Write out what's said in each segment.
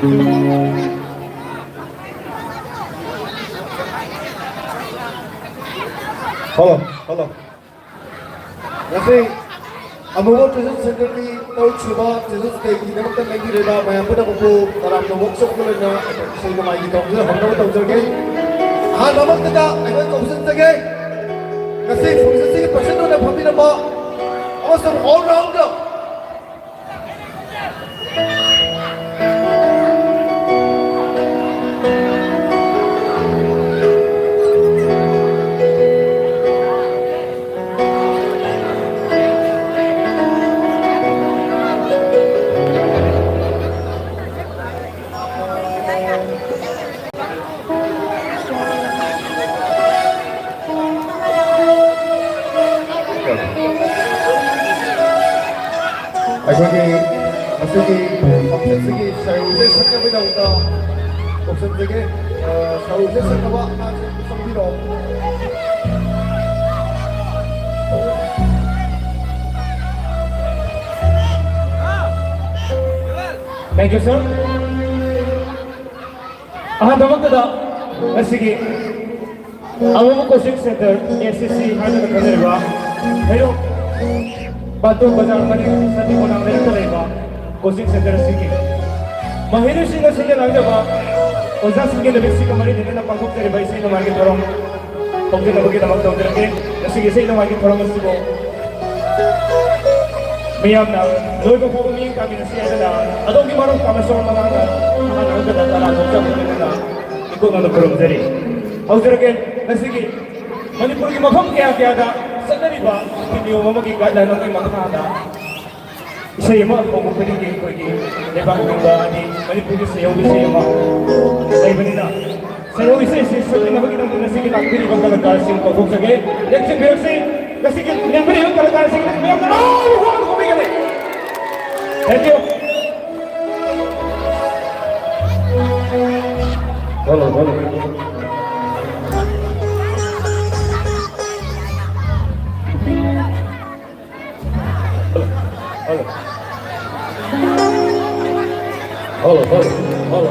Hello, hello. Kasi amuwo Treasure Center ni tau chuba Treasure Center ki namak tan lagi reda maya puna ko taram no workshop ko na sai na mai ko na hamna tau jage ha namak ta ai ko option jage kasi function si person na phabi na ba awesome all rounder 아이고기 갑자기 갑자기 사우제 상가에 나온다 곱선되게 사우제 상가와 아주 성비로 Thank you, sir. Namakada, sige. Ang coaching center, SCC, hana na kanila. Pero, Batu Bazar Mani sa tipo ng Rento coaching center sige. Mahirap sila lang ba? O sa sige na bisi kamali din na pagkuk sa ribay sa ino market parang pag ginabagin na magtawag din sige sa ino market parang mas sibo. Mayam na, loy ko po kumiyang kami na siya na atong gimarong kami sa mga nakakatala sa mga na ikaw na nagkaroon dali. How's it again? Sige, Manipur ki mafam kaya da Sandali ba, hindi mo magigala ng imang hana. Isa yung mga kung pinigil ko yung diba kung ba ni Manipuri sa iyo isa yung mga sa iba nila. Sa iyo isa sa pinabagin ang sige nakpili kong kalagkasin ko kung sige. Yan si Birsi, kasi pinabili yung kalagkasin ko. Mayroon na, huwag kumigali! Thank you! Hello, hello. Hello.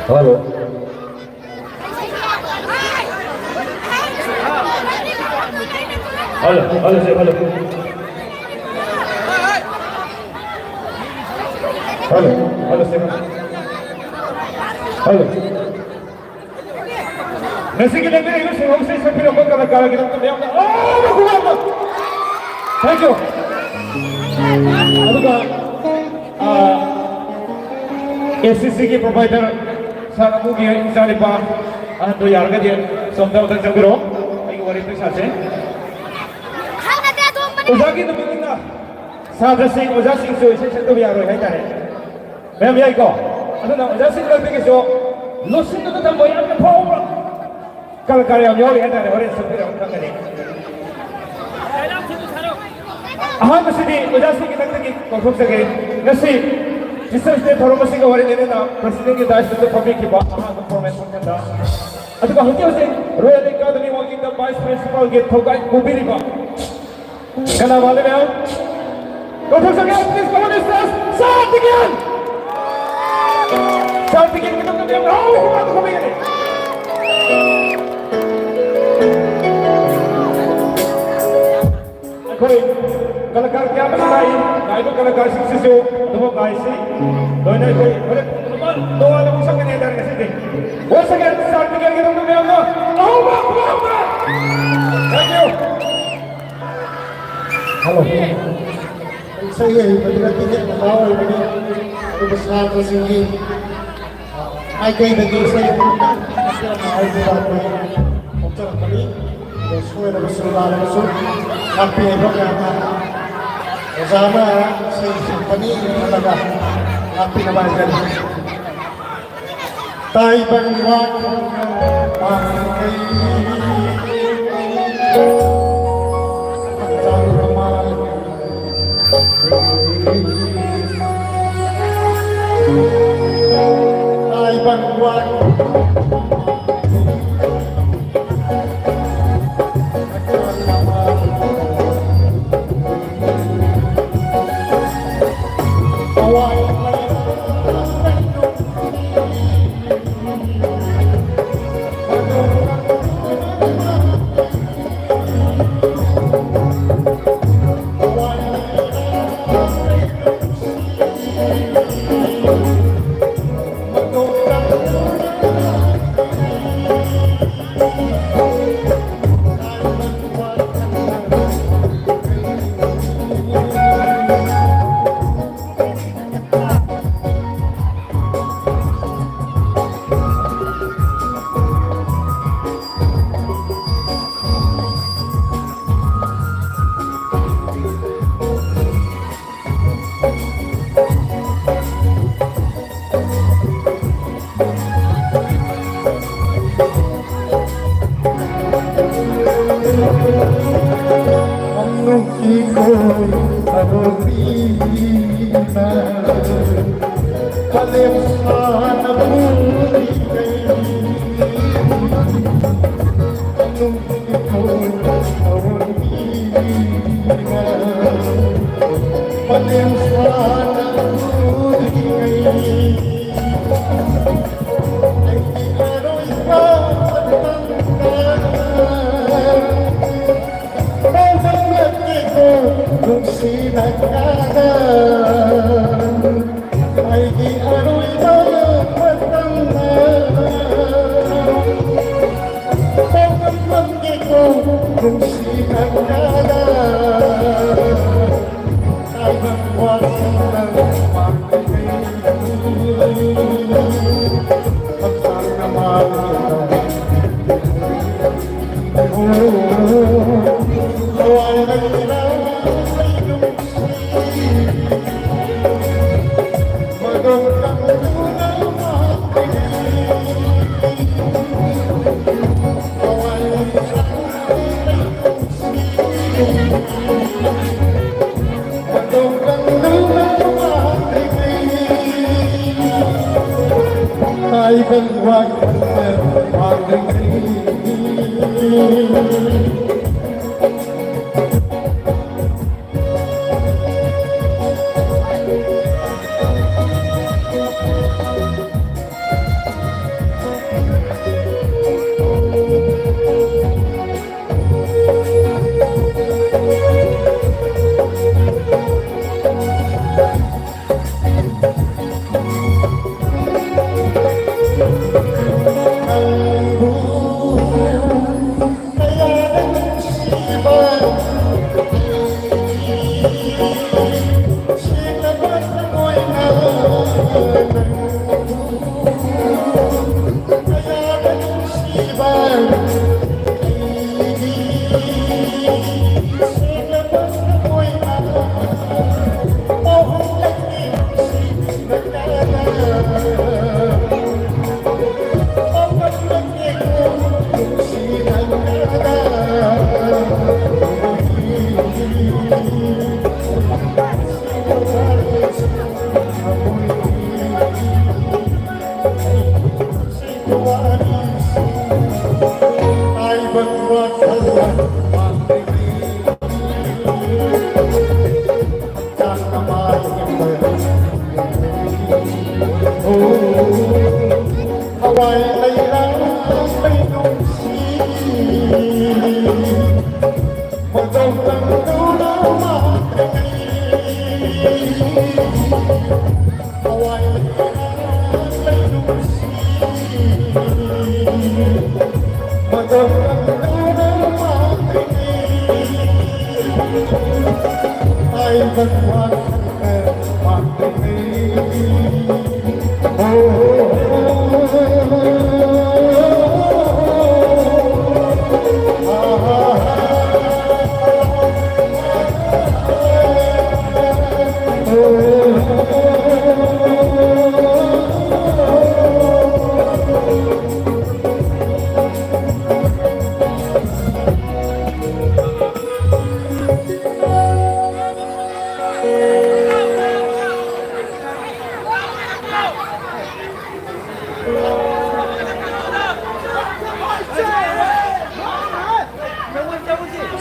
Halo. Halo, halo, halo. Halo, halo, halo. Nasi kita ini itu saya usai sampai nombor kalau kita punya. Oh, bagus. Thank you. Aduh, SCC की provider सारा मुझे इंसान इपा तो यार का दिया सोमवार तक जब करो एक बार इतने साथे उजाकी तो मिलना साधा सिंह से इसे तो भी यार है क्या है मैं भी आई को अरे ना उजा सिंह लगते कि जो लोसिंग तो तब वही आपने पाऊँ कल कार्य हम योगी है ना और ये सब फिर हम कर लेंगे हाँ मसीदी उजा सिंह की लगते कि कौन से के नसी जिससे स्टेट थोरोमसी का वाले लेने ना प्रेसिडेंट के दायित्व से पब्लिक की बात हाँ तो फॉर्मेशन करता अतः कहाँ क्या उसे royal academy working the vice principal के थोड़ा कुबीरी बा क्या वाले में आओ कौन सा क्या प्लीज कौन इस तरह साथ दिखें कितना तो क्या आओ हुआ तो कभी नहीं कोई कलाकार क्या बनाई नाइटो कलाकार शिक्षित जो दो गायसी दोनों कोई बोले दो वाले मुझे नहीं डर कैसे थे वो सके स्टार्ट करके तुम में आओ आओ थैंक यू हेलो सही है बदला के बताओ बड़ी तो बसरा को सिंगी आई कहीं देखिए सही आई के बात में उत्तर कभी Sesuai dengan seluruh musuh, tapi hebat karena bersama simponi adalah api namakan. Tai bangwat pakai jauh kemana? ai băn khoăn ai băn khoăn hoàng đình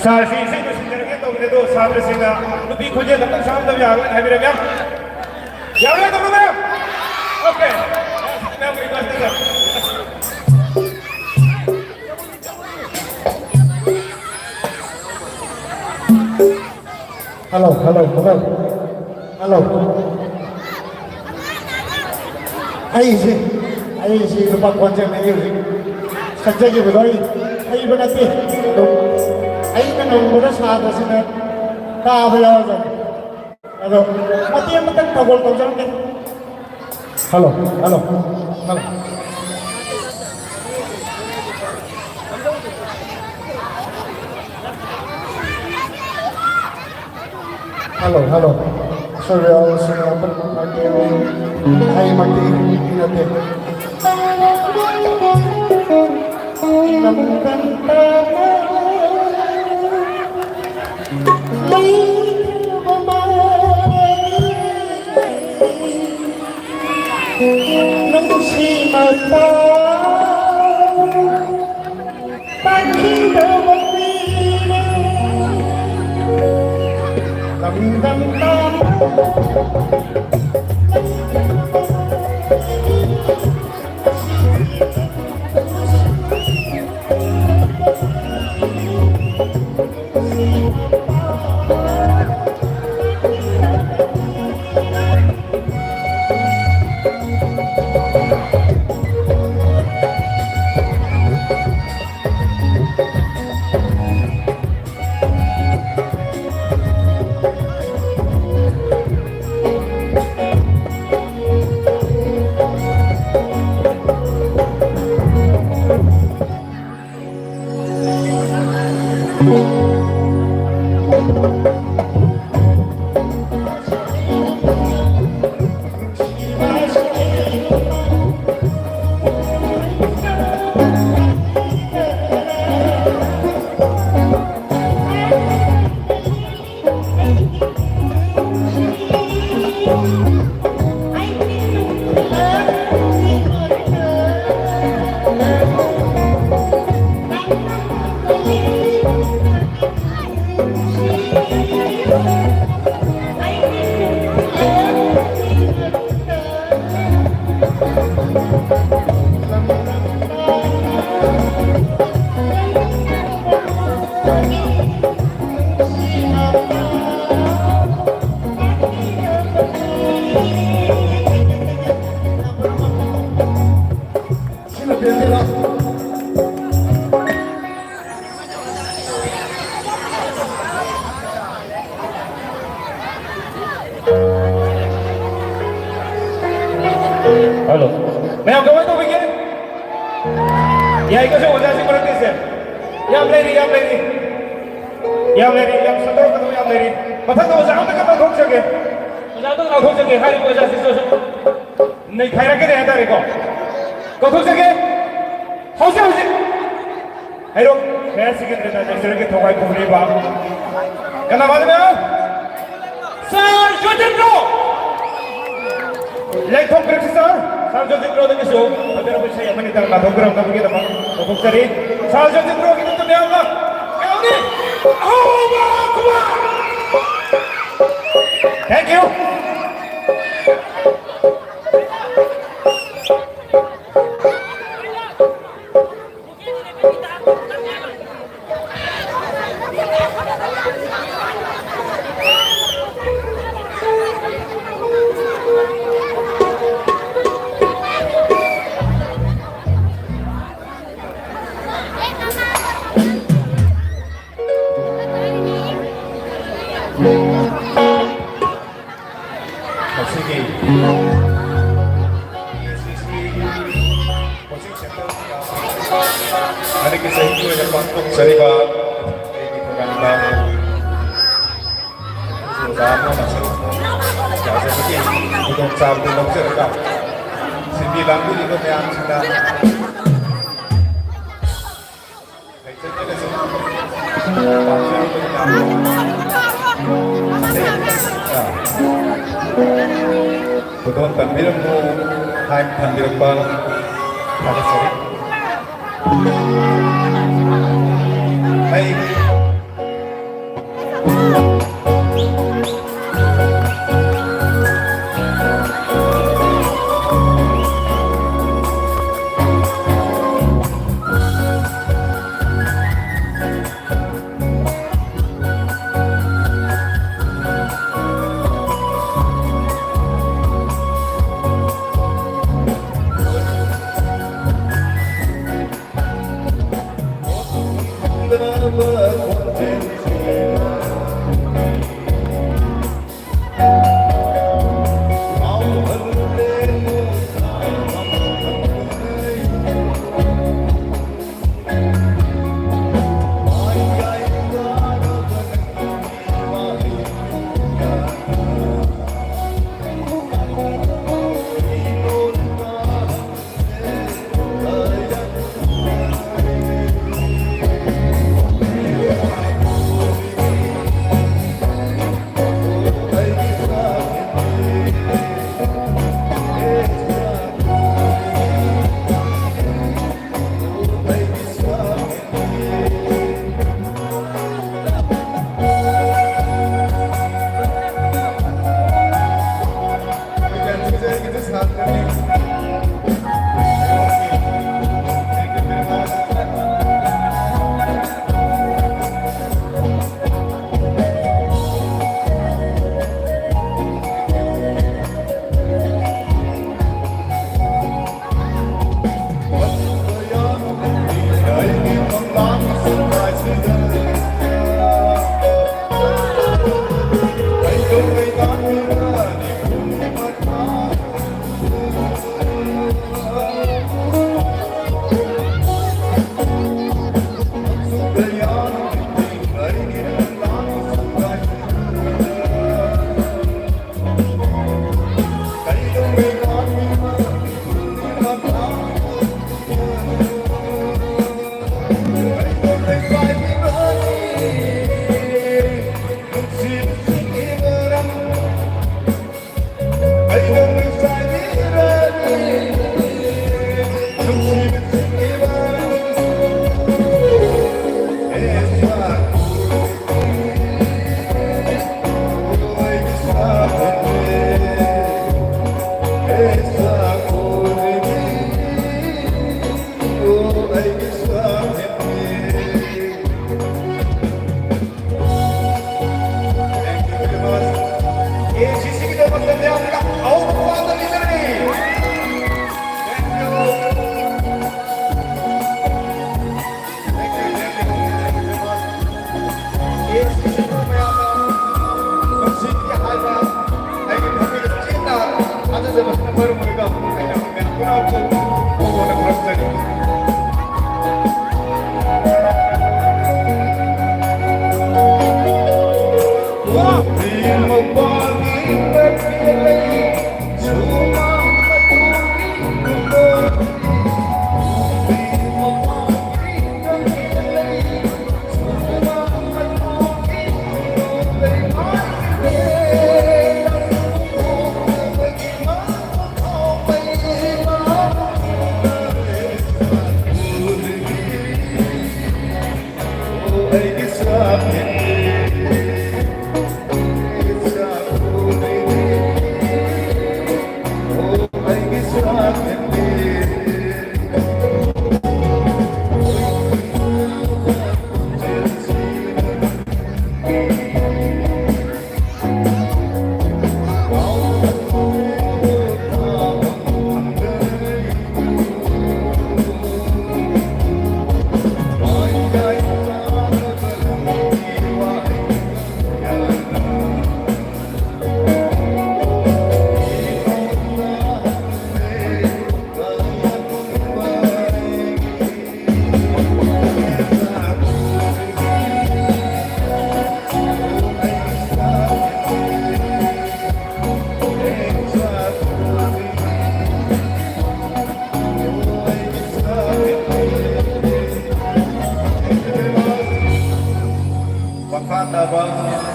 자, 시인생도 신자는 또 그래도 사람들이니까 눈빛 고지에 어떤 사람들 야구를 해비려면 야구에 들어오면 오케이. 내가 우리 가스다. Hello, hello, hello. Hello. Ai si lupa konsen ayo si. Kerja juga doi. Ai berarti. Ai kan udah saat sini. Tak boleh aja. Aduh, mati yang penting kabul kau jangan deh. Hello, hello, hello. Halo, halo. Sorry, I was Hai Mati, ingat ya. Nung si mata, pagi dam dam dam. Halo. Mayang gawin ito bigyan. Ya, ikaw siya wala si Marquez. Yang lady. Yang satu ketemu yang lady. Mata tahu saya nak kata kau cakap. Saya tu nak kau cakap. Hari kau jadi sesuatu. Nih kaya lagi deh hari kau. Kau cakap. Hausi. Hello. Saya sikit dah jadi sedikit thawai kumri bang. Kenapa dia? Sir, Jodendro. Lekong Sir. Sarjodendro dengan show. Ada apa saya menita nak program kami kita bang. Kau cari. Sarjodendro kita tu dia Allah. Kau ni. Allah Akbar. Thank you. Sige. Hari kita itu ada panggung seribat, ini berganda. Sama masuk. Jadi begini, untuk sabtu nak sergap. 9 puluh itu yang sudah. Betul tampil mu, hai tampil bang, ada sorry. Hai,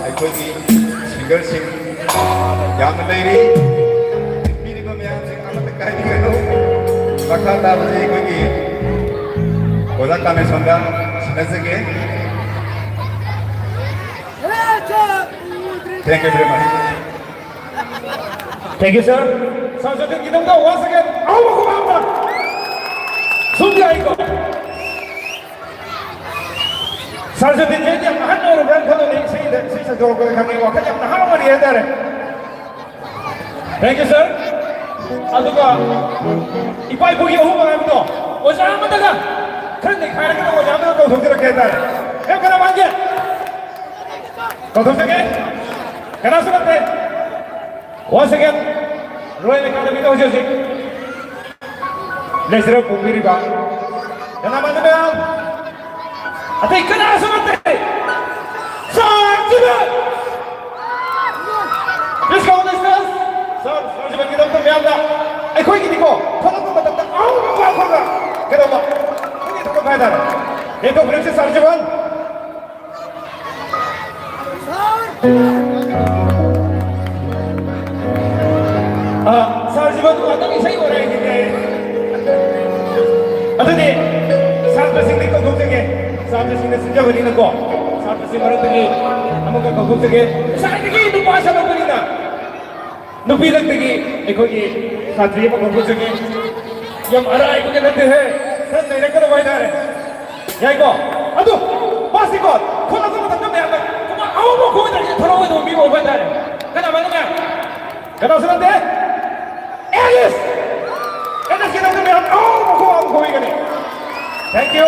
ꯑꯩꯈꯣꯏꯒꯤ ꯁꯤꯡꯒꯔꯁꯤꯡ ꯌꯥꯝꯅ ꯂꯩꯔꯤ ꯄꯤꯔꯤꯕ ꯃꯌꯥꯝꯁꯤꯡ ꯑꯃꯠꯇ ꯀꯥꯏꯕꯤꯒꯅꯨ ꯃꯈꯥ ꯇꯥꯕꯁꯤ ꯑꯩꯈꯣꯏꯒꯤ ꯑꯣꯖꯥ ꯀꯥꯃꯦꯁꯣꯟꯗ ꯁꯤꯟꯅꯖꯒꯦ. Thank you very much. Thank you, sir. Sanjay Gidamda once again. Awa kumamba. Sundya iko. Sanjay Gidamda mahan orang orang kalau ni saya sedang kami waktu yang nahar mari ada. Thank you, sir. Aduga ipai pugi ohu malam itu. Oja apa dah? Kan ni kaya kita oja apa kau sendiri kaya. Eh kena manja. Kau sendiri? Kena surat. Once again, Royal Academy of Music. Let's rock Pumiri Ba. Kena mana bel? Ati kena surat. Sanjay. Let's go, let's go. Sanjay kita untuk biasa. Kau ini kau. Kalau kau betul betul, kau kau. Kena apa? Ini tu kau kaya. Itu berarti Sanjay. Sarjiban tu atau isai orang ini ni. Atau ni, sahaja sini kau guna ke? Sahaja sini sejauh ini nak kau. Sahaja sini baru tu ni, kamu kau guna ke? Sahaja ni itu bahasa apa ni nak? ꯅꯨꯄꯤꯔꯛꯇꯒꯤ ꯑꯩꯈꯣꯏꯒꯤ ꯁꯥꯇ꯭ꯔꯤ ꯑꯃ ꯈꯣꯡꯕꯁꯤꯒꯤ ꯌꯥꯝ ꯑꯔꯥꯏꯕꯗꯤ ꯅꯠꯇꯦꯍꯦ ꯈꯔ ꯅꯩꯔꯛꯀꯗꯕ ꯍꯥꯏꯇꯥꯔꯦ ꯌꯥꯏꯀꯣ ꯑꯗꯨ ꯃꯥꯁꯤꯀꯣ ꯊꯣꯛꯂꯛꯄ ꯃꯇꯝꯗ ꯃꯌꯥꯝꯅ ꯀꯃꯥꯏ ꯑꯍꯧꯕ ꯈꯣꯡꯗꯔꯤꯁꯦ ꯊꯣꯔꯛꯑꯣꯏꯗꯕ ꯃꯤ ꯑꯣꯏꯕ ꯍꯥꯏꯇꯥꯔꯦ ꯀꯅꯥꯃꯥꯏꯅ ꯃꯌꯥꯝ ꯀꯅꯥꯁꯨ ꯅꯠꯇꯦ ꯑꯦꯂꯤꯁ ꯑꯦꯂꯤꯁꯀꯤꯗꯃꯛꯇ ꯃꯌꯥꯝ ꯑꯍꯧꯕ ꯈꯣꯡ ꯑꯃ ꯈꯣꯡꯏꯒꯅꯤ thank you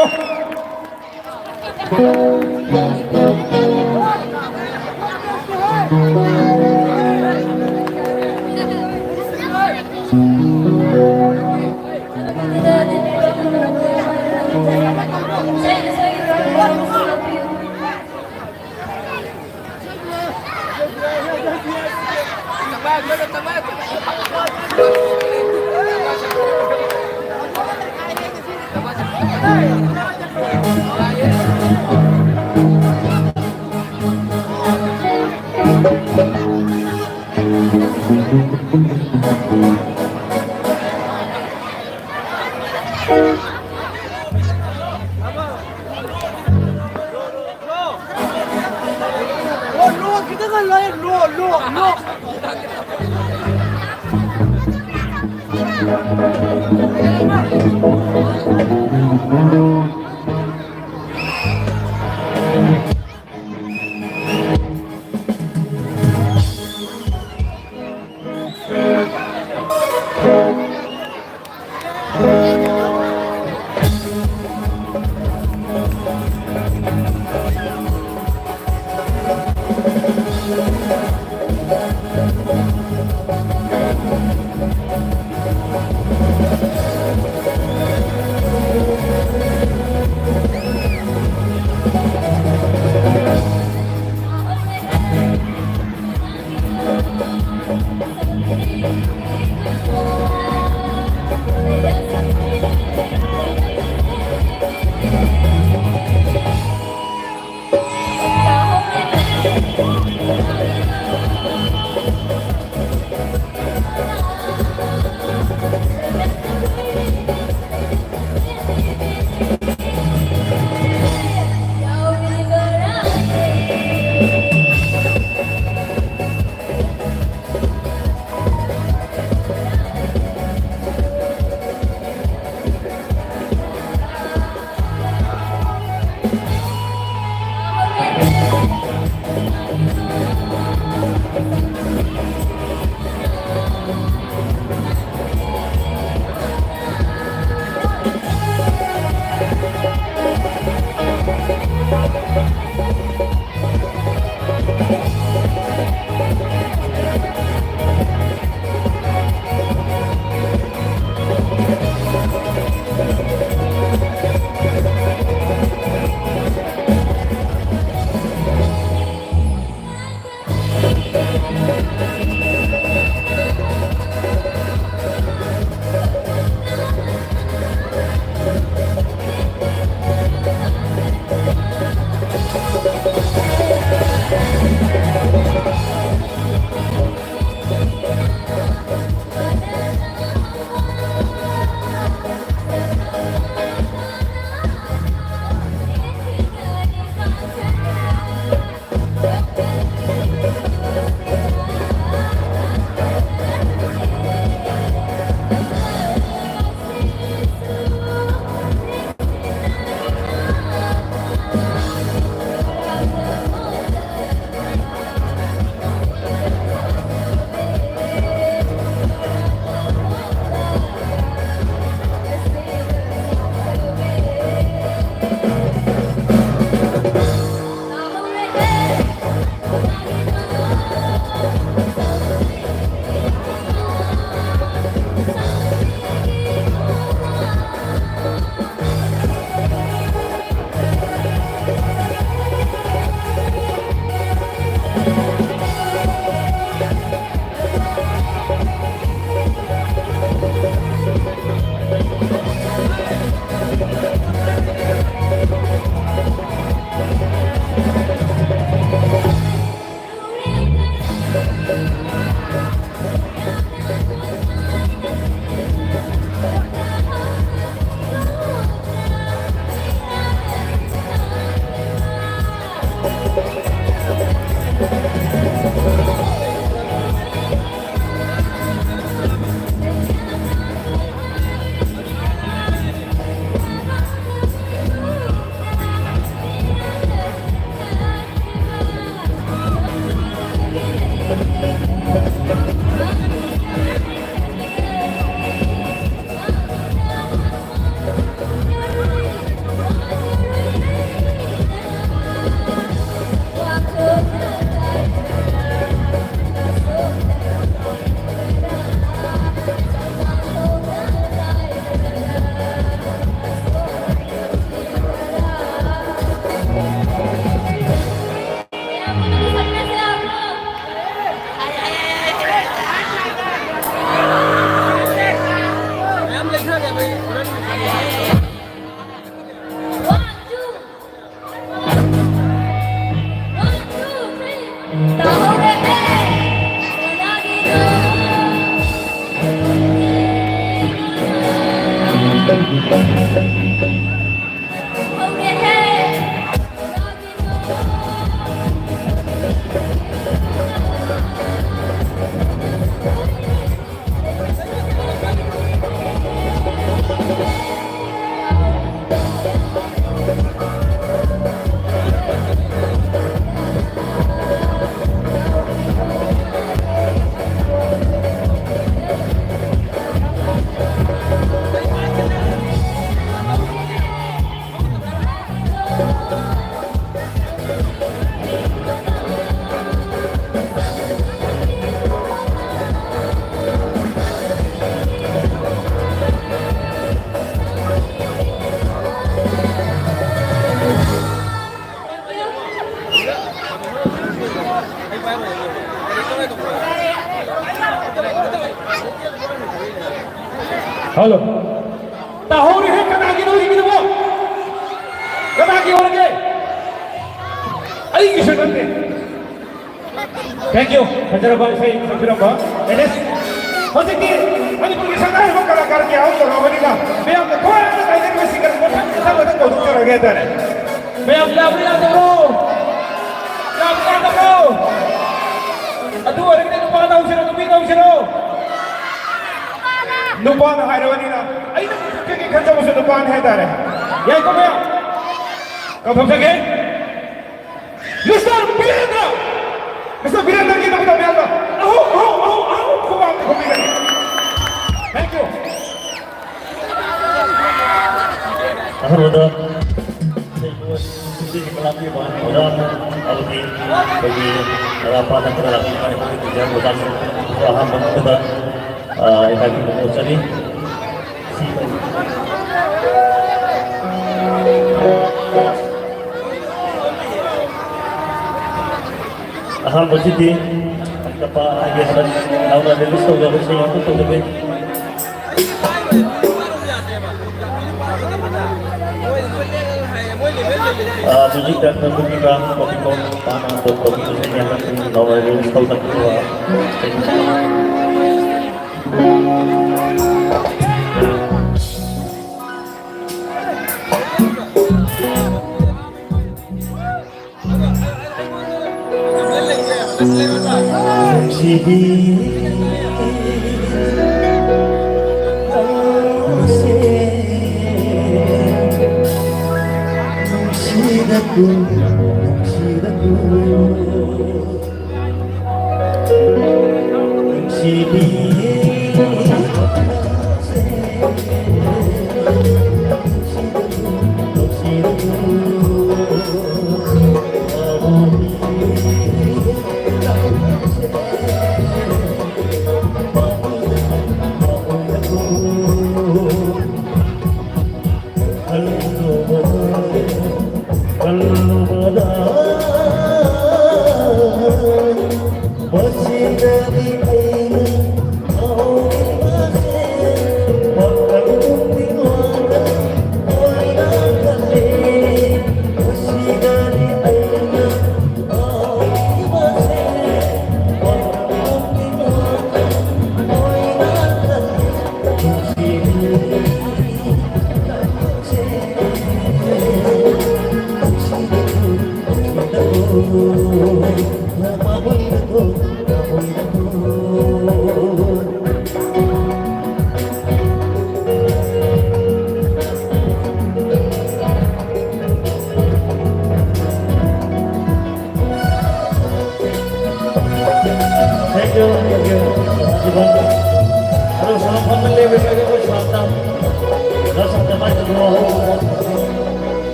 Kita kan lain lo. Halo. Tahu ni kanagi no ini mo. Kanagi orangnya. Ay kisah nanti. Thank you. Hajar bang saya sampai bang. Enes. Masih di. Ani pergi sana ya bang kalau kerja aku orang ini lah. Biar kau ada kajian mesti kerja. Kita betul betul kerja kita ni. Biar bela tu bro. Bela tu bro. Aduh orang ini lupa tahu sih, lupa tahu sih. Lupa na hairan ni na. Ay kaya kerja mesti lupa ni ada ni. Ya kau biar. Kau faham tak? Mister Birendra. Mister Birendra kita biar biar. Kau faham tak? Thank you. Ahroda, sudah melatih bahan orang alami bagi rapat dan terlaksana ini tidak mudah paham kita ekagi mengucapkan aham berjudi apa ayat dan lawan dari listau dari saya untuk lebih musik dan pembukaan kopi tanah atau kopi yang akan lawan dari listau dan kedua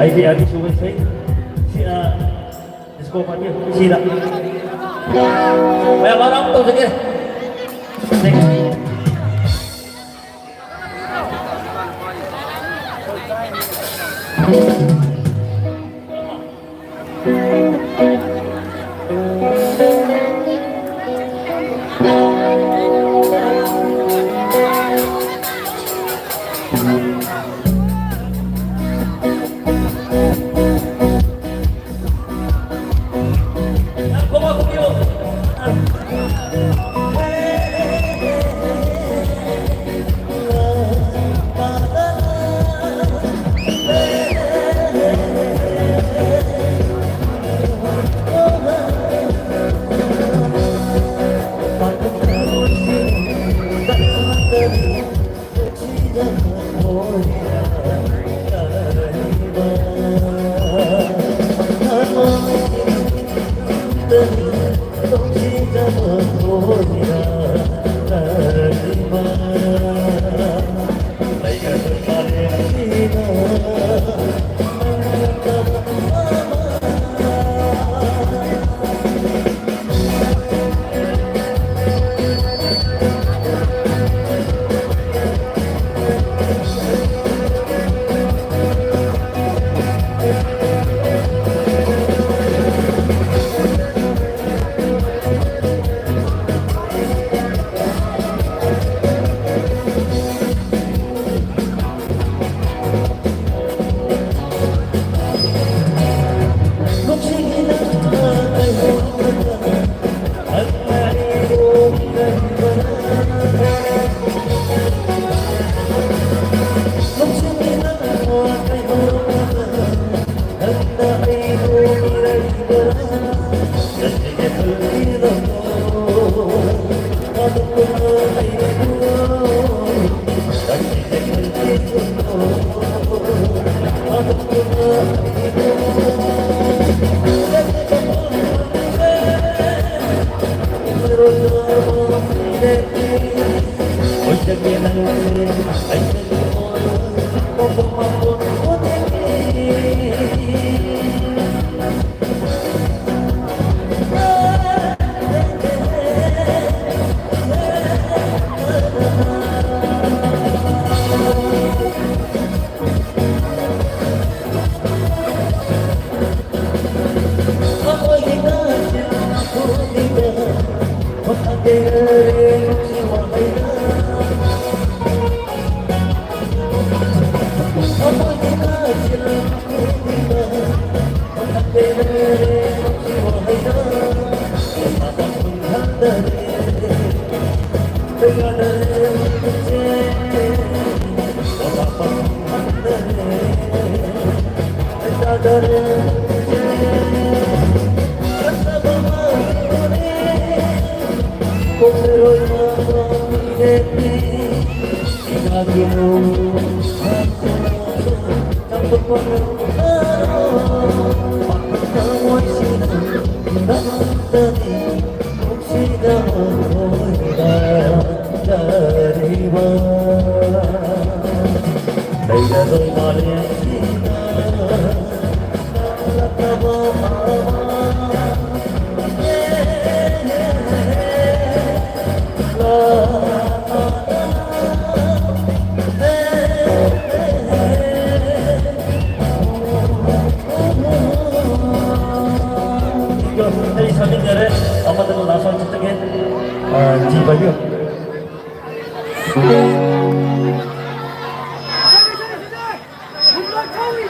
Ay di adi suway say sila disco pa niya sila kaya marang to sige sige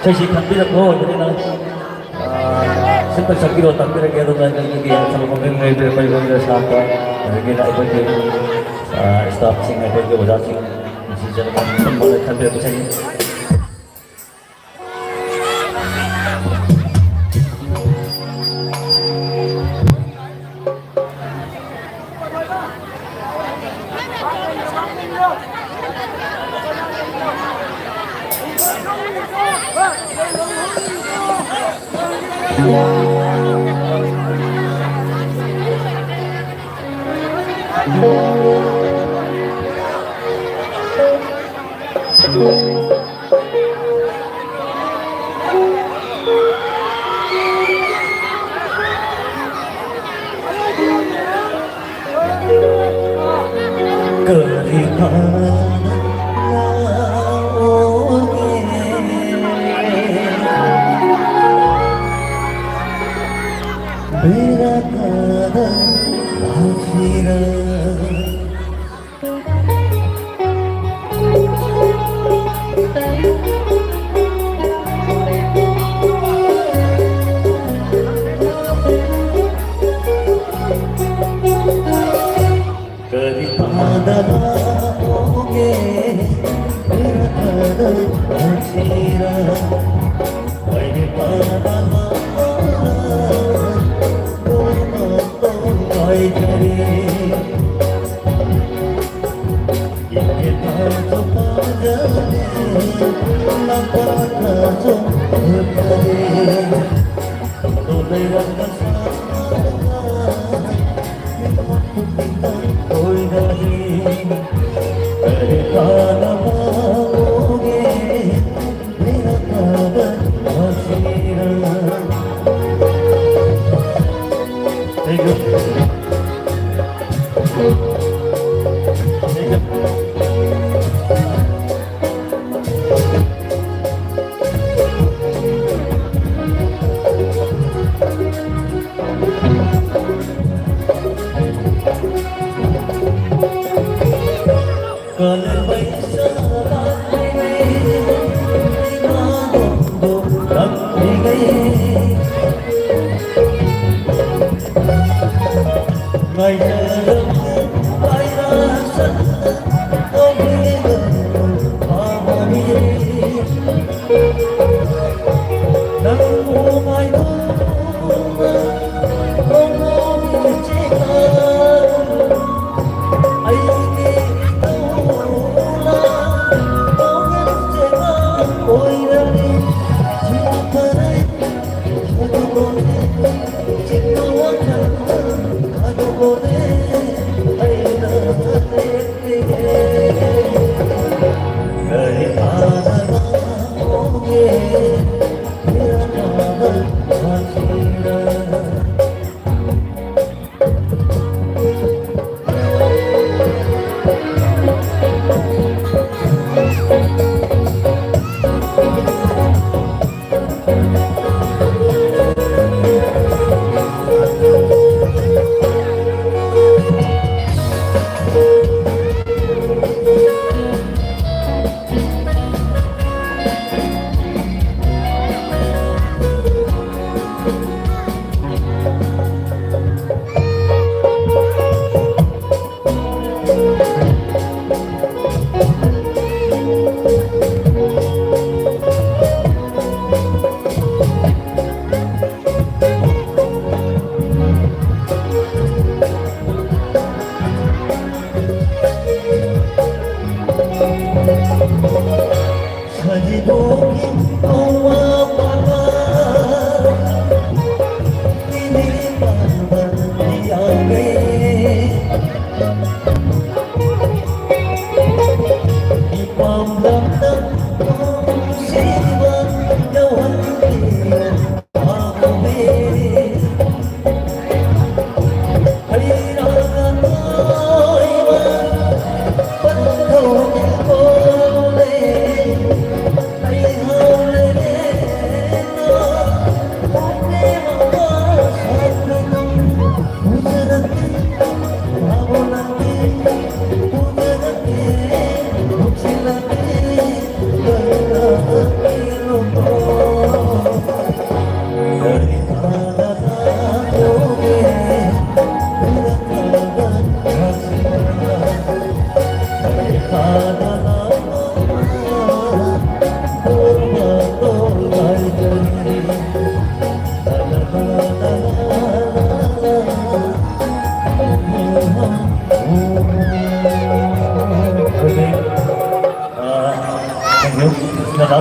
Saya tampil ako, jadi na siyempre sa kilo tampil ang gano'n na nagiging sa mga member pa yung mga sa ako. Nagiging na iba yung staff sing na iba yung wala sing siya naman mga tampil ako sa inyo. Thank you.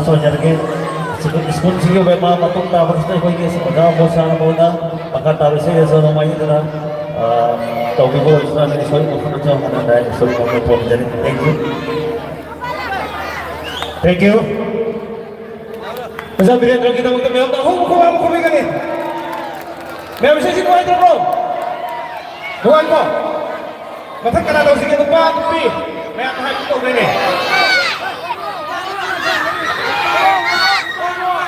Soalnya lagi sebut sige ba mga matungta tapos na ko sa pagamo sa muna makatabi siya sa namay nila tawag ko sa nila so ko sa dahil so ko po dali thank you Thank you. Sabi rin kita magtamiyok na kuha mo kumigan eh. May abisesi ko ito bro. Bukan mo. Matag ka na daw sige pa, tupi. May akahay ko ito eh.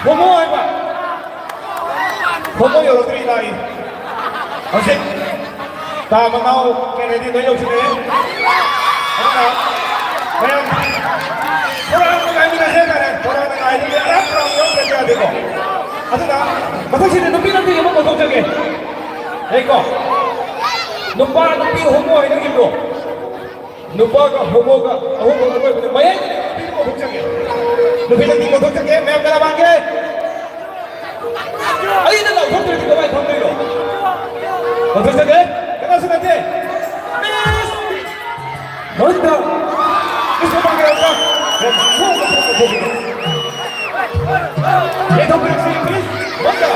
Bumuhay pa. Bumuhay yung rotary tayo. Kasi, tama na ako, Kennedy, doon yung sige. Ano na? Ngayon, kurang kami na siya na rin. Kurang na kayo. Alam ko yung pagkakadi ko. Ano na? Matag sila, nung pinantigin mo matog sige. Eko. Nung ba, nung piyo humuhay ng ibo. Nung ba ka, humuha ka, bayan ka rin, piyo mo sige. Nung pinantigin mo matog sige, may ang kalabangke. Ayun na lang, huwag ko ba ito ito. Matog sige, kaya sa natin. Miss! Manda! Miss mo bang kaya ka? Ito po yung sige, Miss! Manda!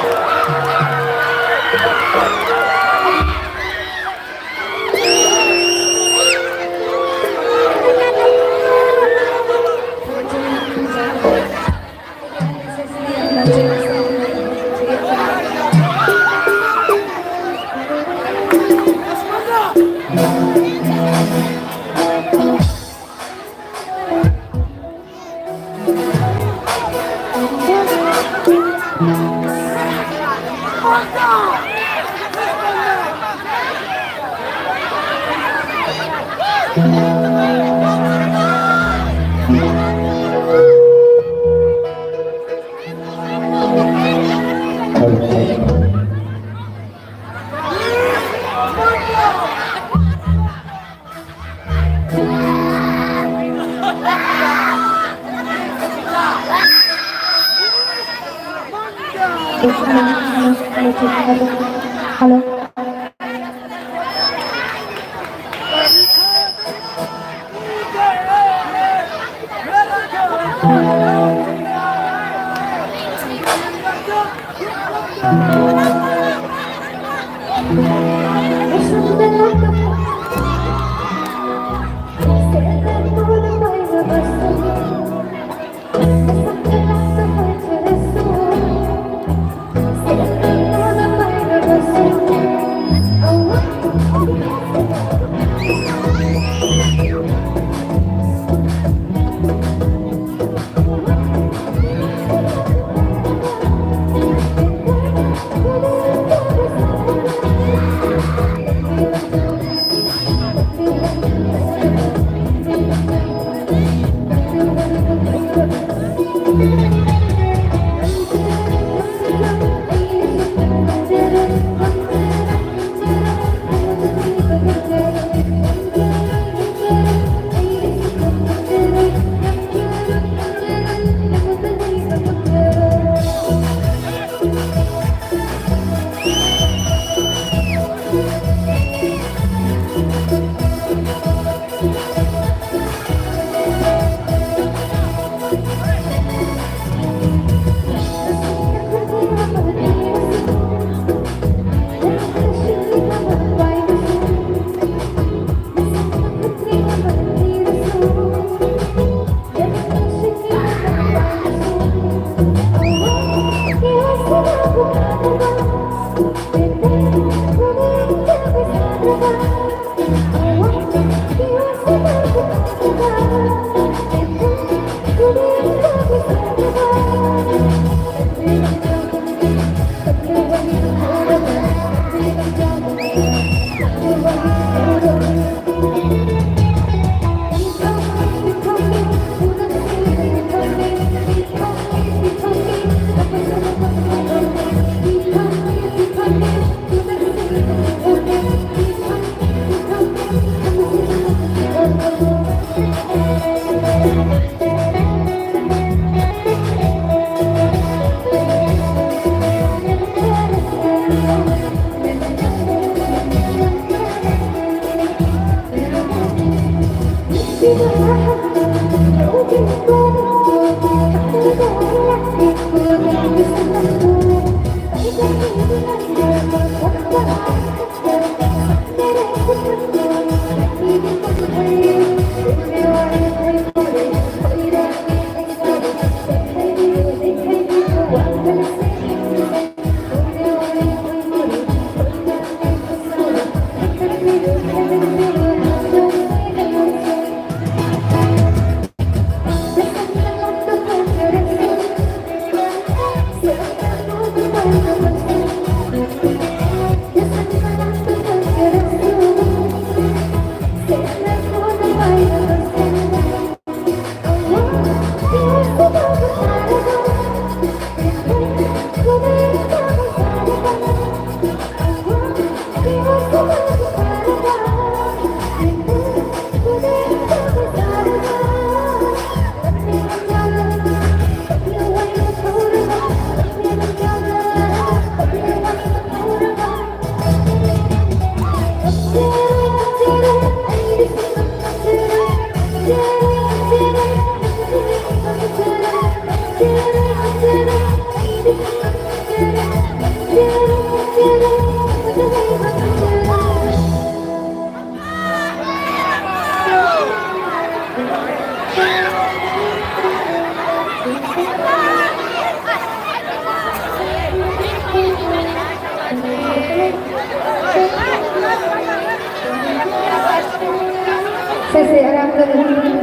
Hello. Saya harap kalian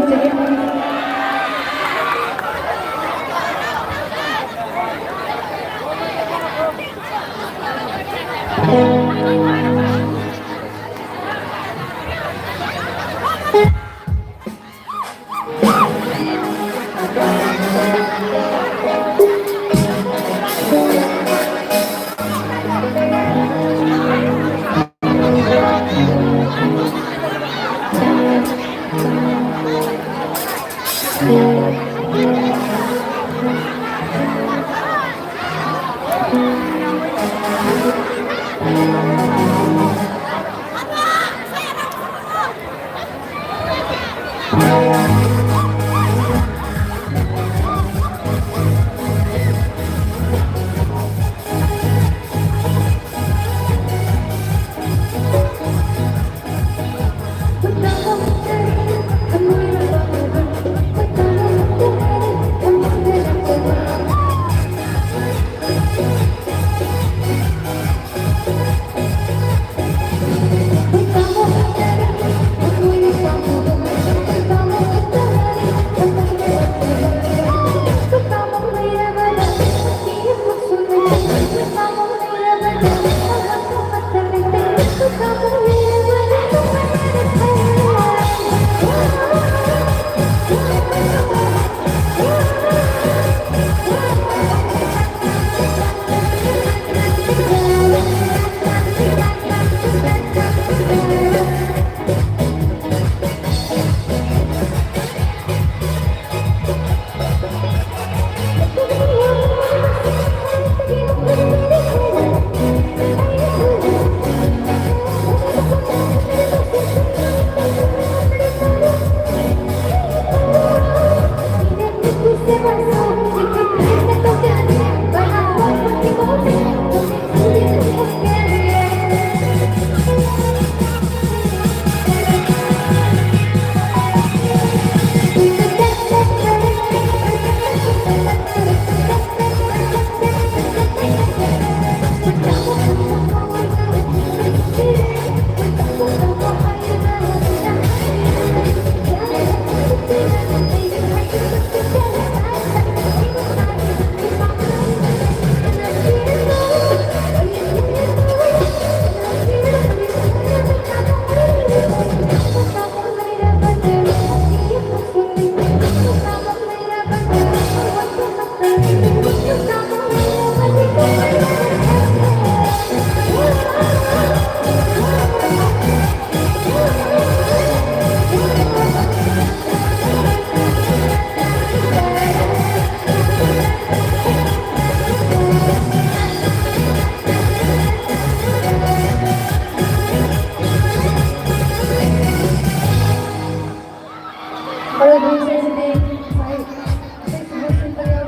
Kalau dari saya sendiri, saya sebuah cinta yang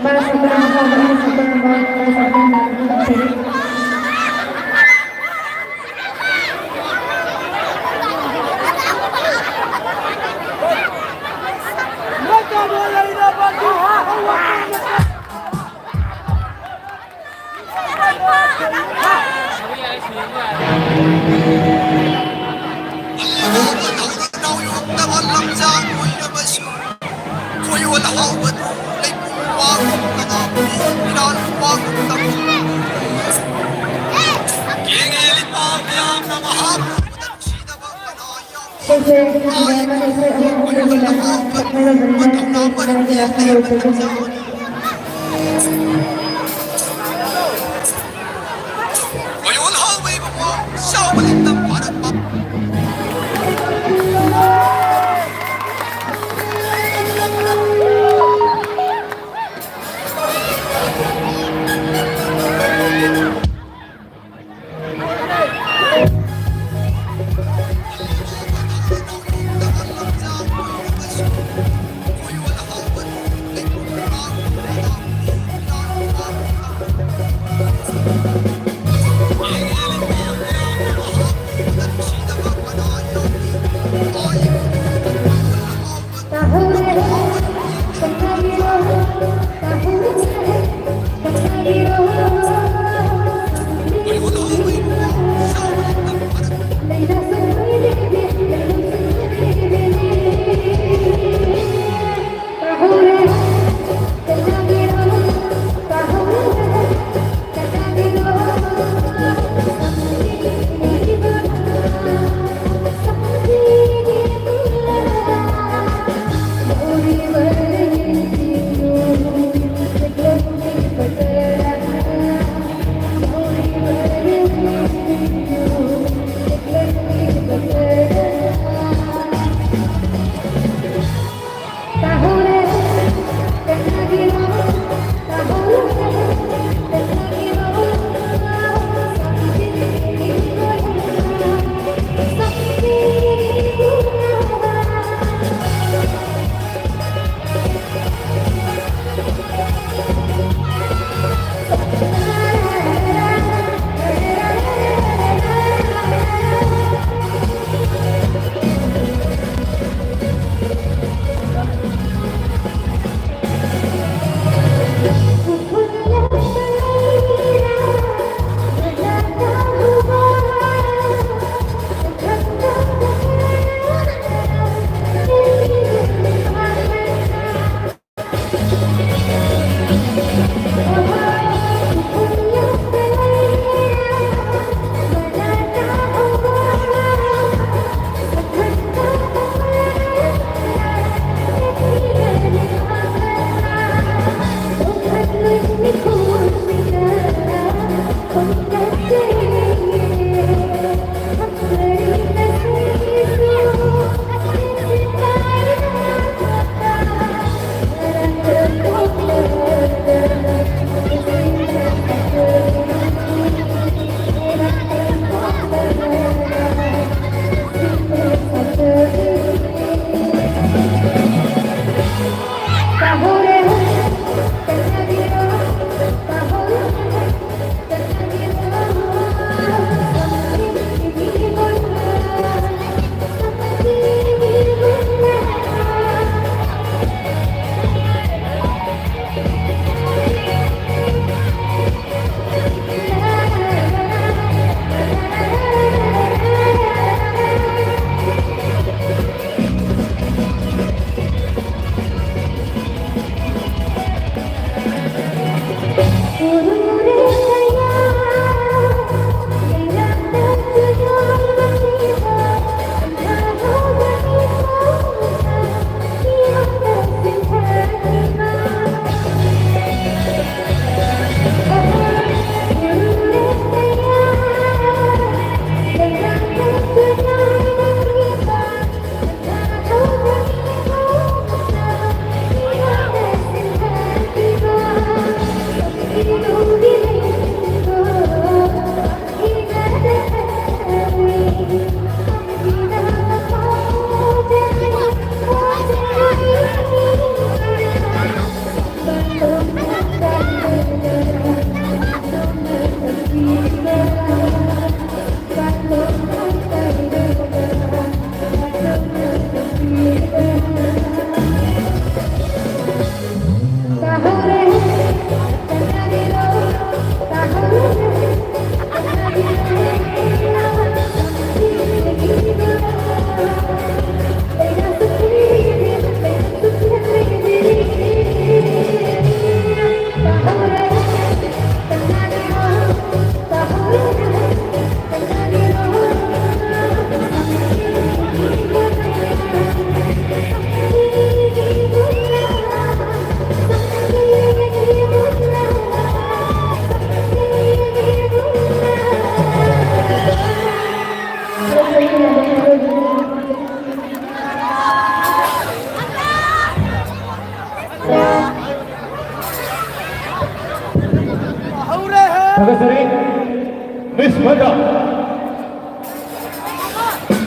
para sa mga King Elipang Siyempre, naman isa ang mga nila at mayroon rin na ang kinakaroon ko.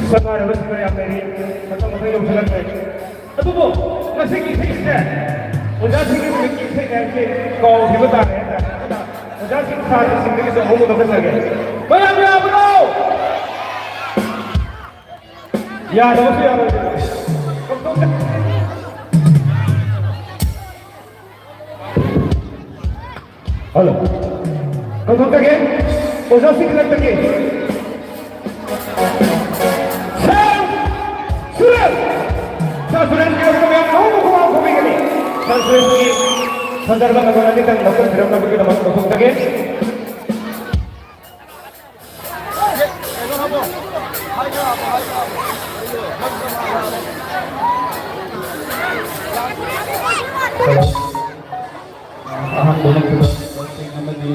Sangarabasina yang dari matang-matang yung salat ay. Ato po, nasigit-sigit na. Oja sigit-sigit na kau hibutan ya. Oja sigit-sigit sa homo na kasage. Bayang ya bro. Ya, namaste ya. Halo. Kau tahu tak? Oja sigit lagi. Sudah yang mau begini. Sandarban ako natin ang doktor Hiram na bigyan naman ng tagin. Ahang boleh kita nama di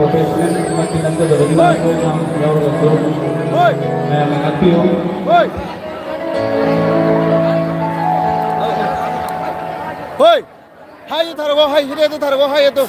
profesional makin nanti dari mana pun yang jauh lebih mengerti. Hoi, hai tharago, hai hire to tharago, hai to.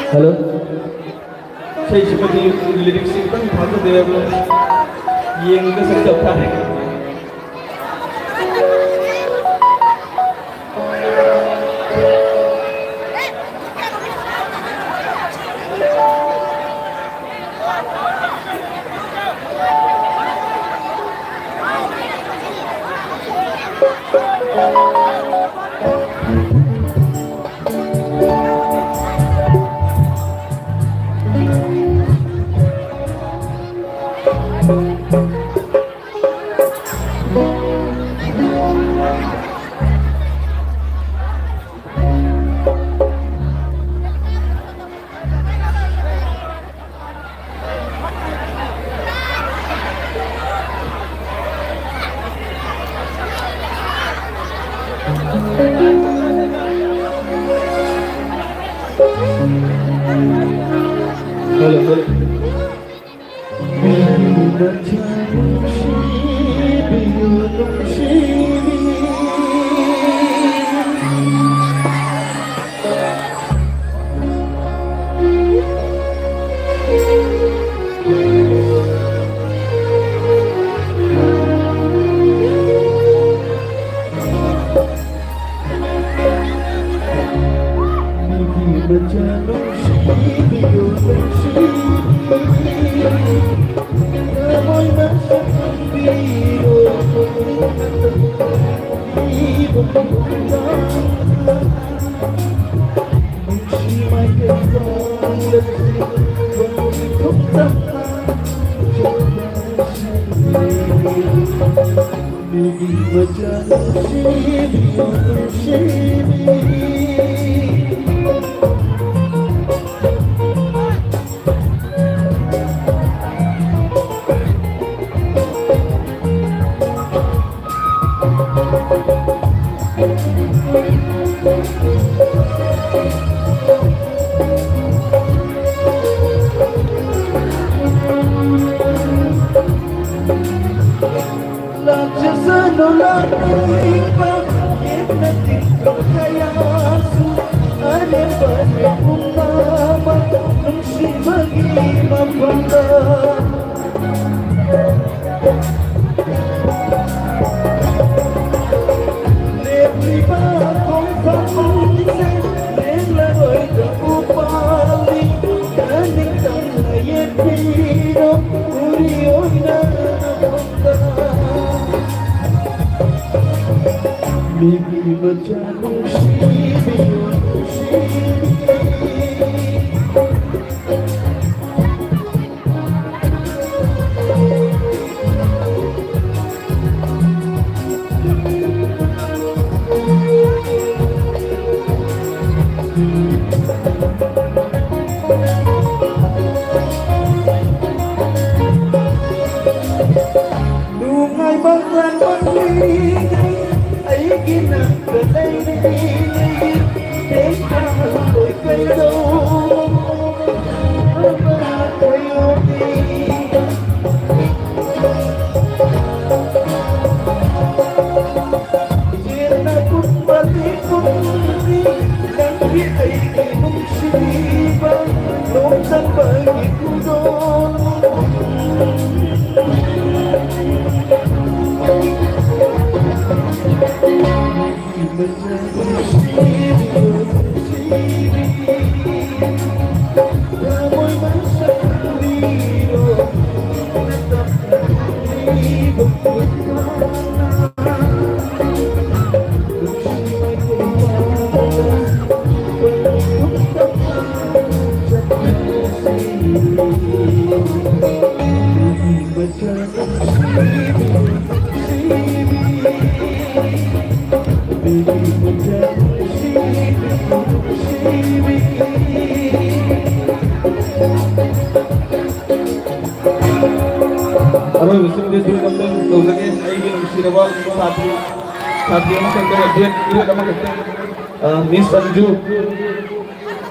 Halo. Saya seperti lirik simpan भाग दे अब ये इनका सब चलता है Halo, halo. Thank you. Aroy Bismillah dulu kamu tahu lagi ayo sirawa satu yang makan kena dia ini kamu kata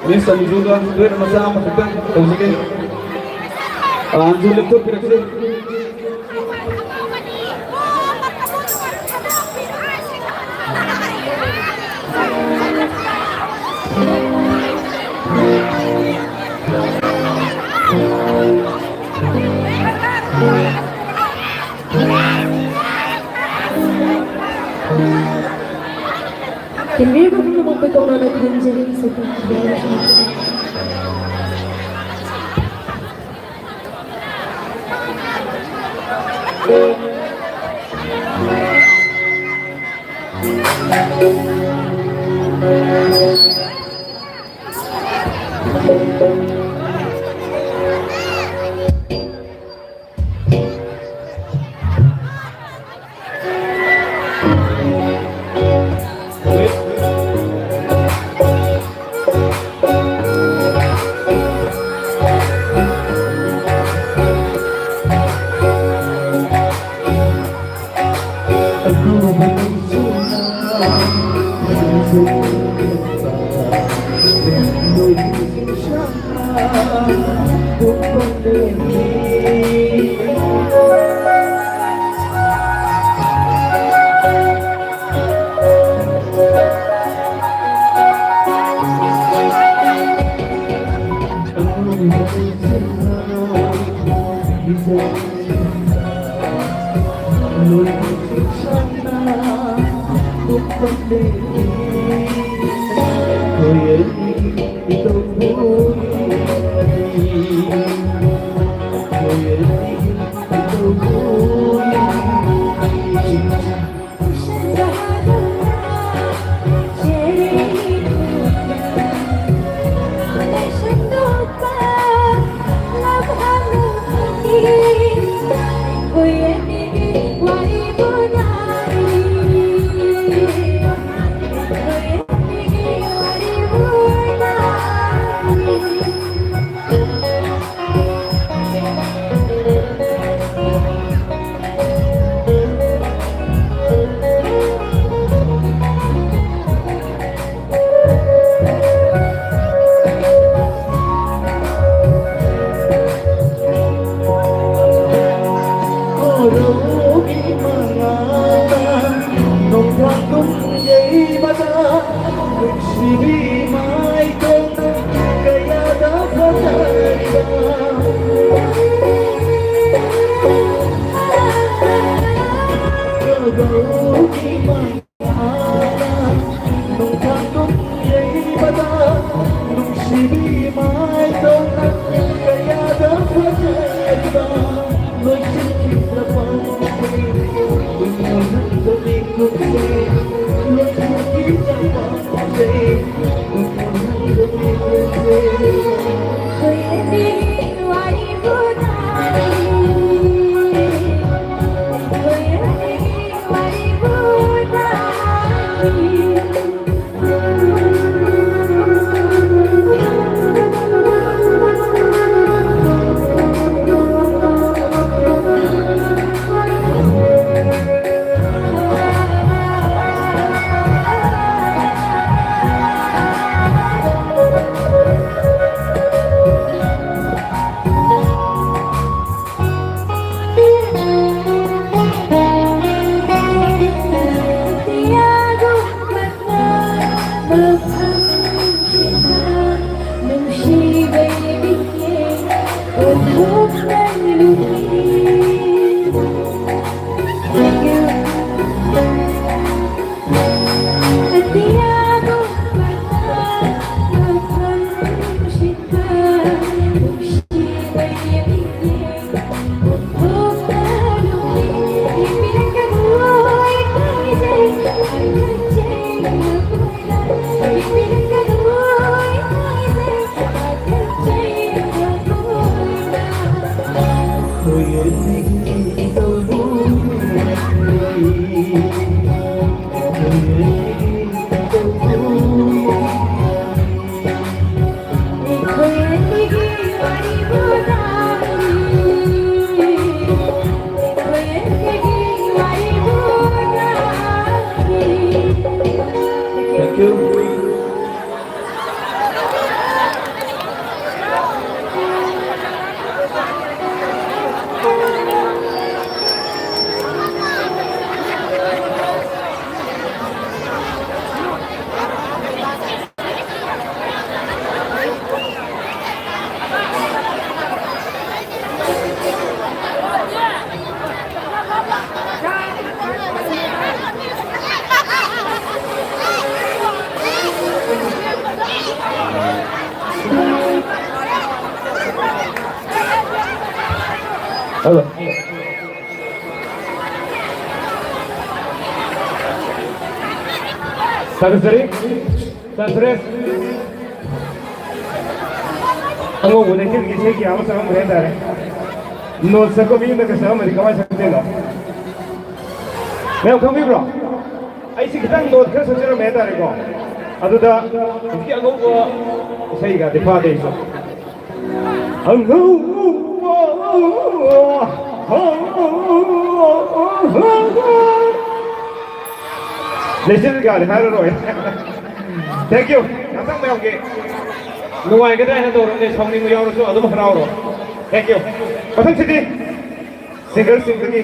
Miss Sanju dah dua masa amat kita tahu lagi Anju laptop kira-kira Hindi ko magpitong na nag-engineering sa pagkakas. Why you. Halo. Sansari? Sansares? Ang ubo na kirkisay kaya ako sa mga murenda rin. Nood sa kami yung nagkasama, di kamay sa kutila. Ngayon kami bro, ay sikitang nood ka sa sila meta rin ko. Ato da, hindi ang ubo, isa'y ka, di pa tayo. Ang ubo, Listen ka, halo Roy. Thank you. Nasang may okay. Luway ka dahil na doon, somni mo yawro so, ado mo haraw ro. Thank you. Pasang siti. Single lagi.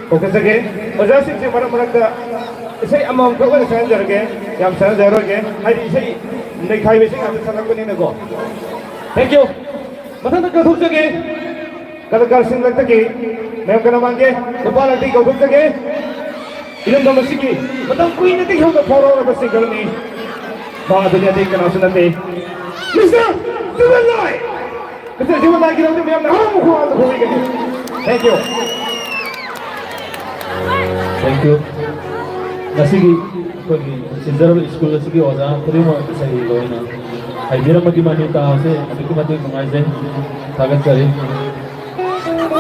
Okay sige. Oja siti marag da. Isay among ko wala sa jar ke. Yam sa jar ke. Ay isay hindi khai besi ang sa ko ni nago. Thank you. Matang ka thuk sige. Kalagal single lagi. May ka naman ke. Napala di ko thuk sige. Ilan naman sige. Matang queen na tinghaw na poro na basi girl ni. Mga dunya di ka na sunante. Mister, Siwalay! Kasi Siwalay ginawa niyo mayam na mukha ang huwi ka niyo. Thank you. Thank you. Nasigi, pagi sinzaro school nasigi oza, terima sa ilo na. Ay dira magimani tao se, abi ko mati mga se. Tagat kari. Ang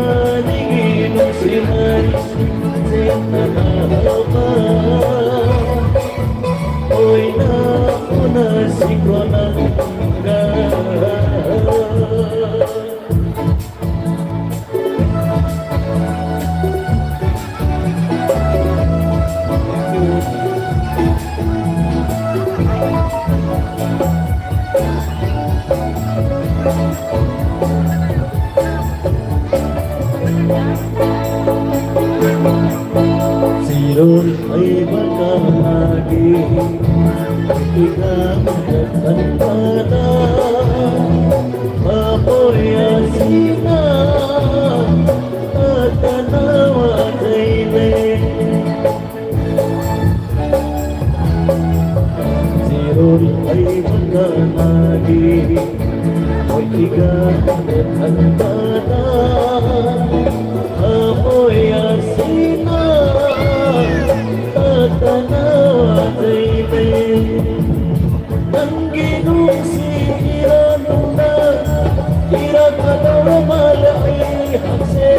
ibaligin si Maris Zenanaba Oy nauna si Konanga Sirul ay makamagi Ikang nagtantada Mapoya sina At tanawa kaile Sirul ay makamagi Ikang nagtantada Mapoya sina Ang ginong sikiran na Irakalaw malay hakse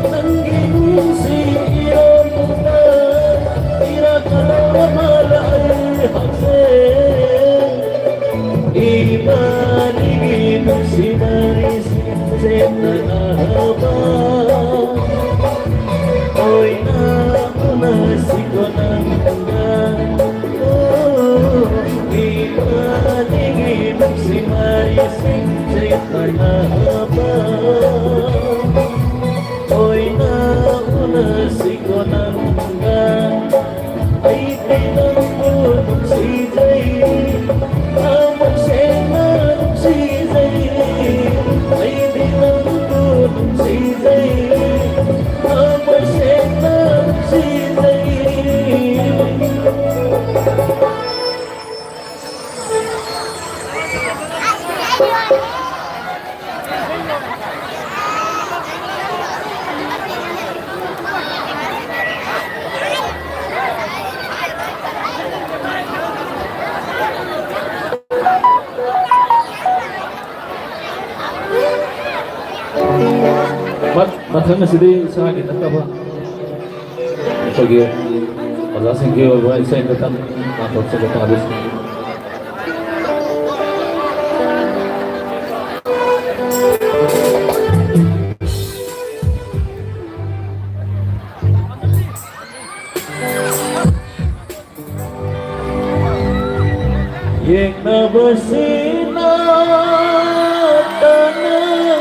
Ang ginong sikiran na Irakalaw malay hakse Ibaligin si Maris Zenanaba Oy nauna si Konanga Ibaligin si Maris Zenanaba Oy nauna si Konanga Ay pinanggulong si Zay Amang senang si Zay Ay pinanggulong si Zay Amang senang si Zay Matang na sila sa akin at ba? Sige, pag-asing kayo ba isa yung datang nakot sa gatang abis. Yang nabasina tanah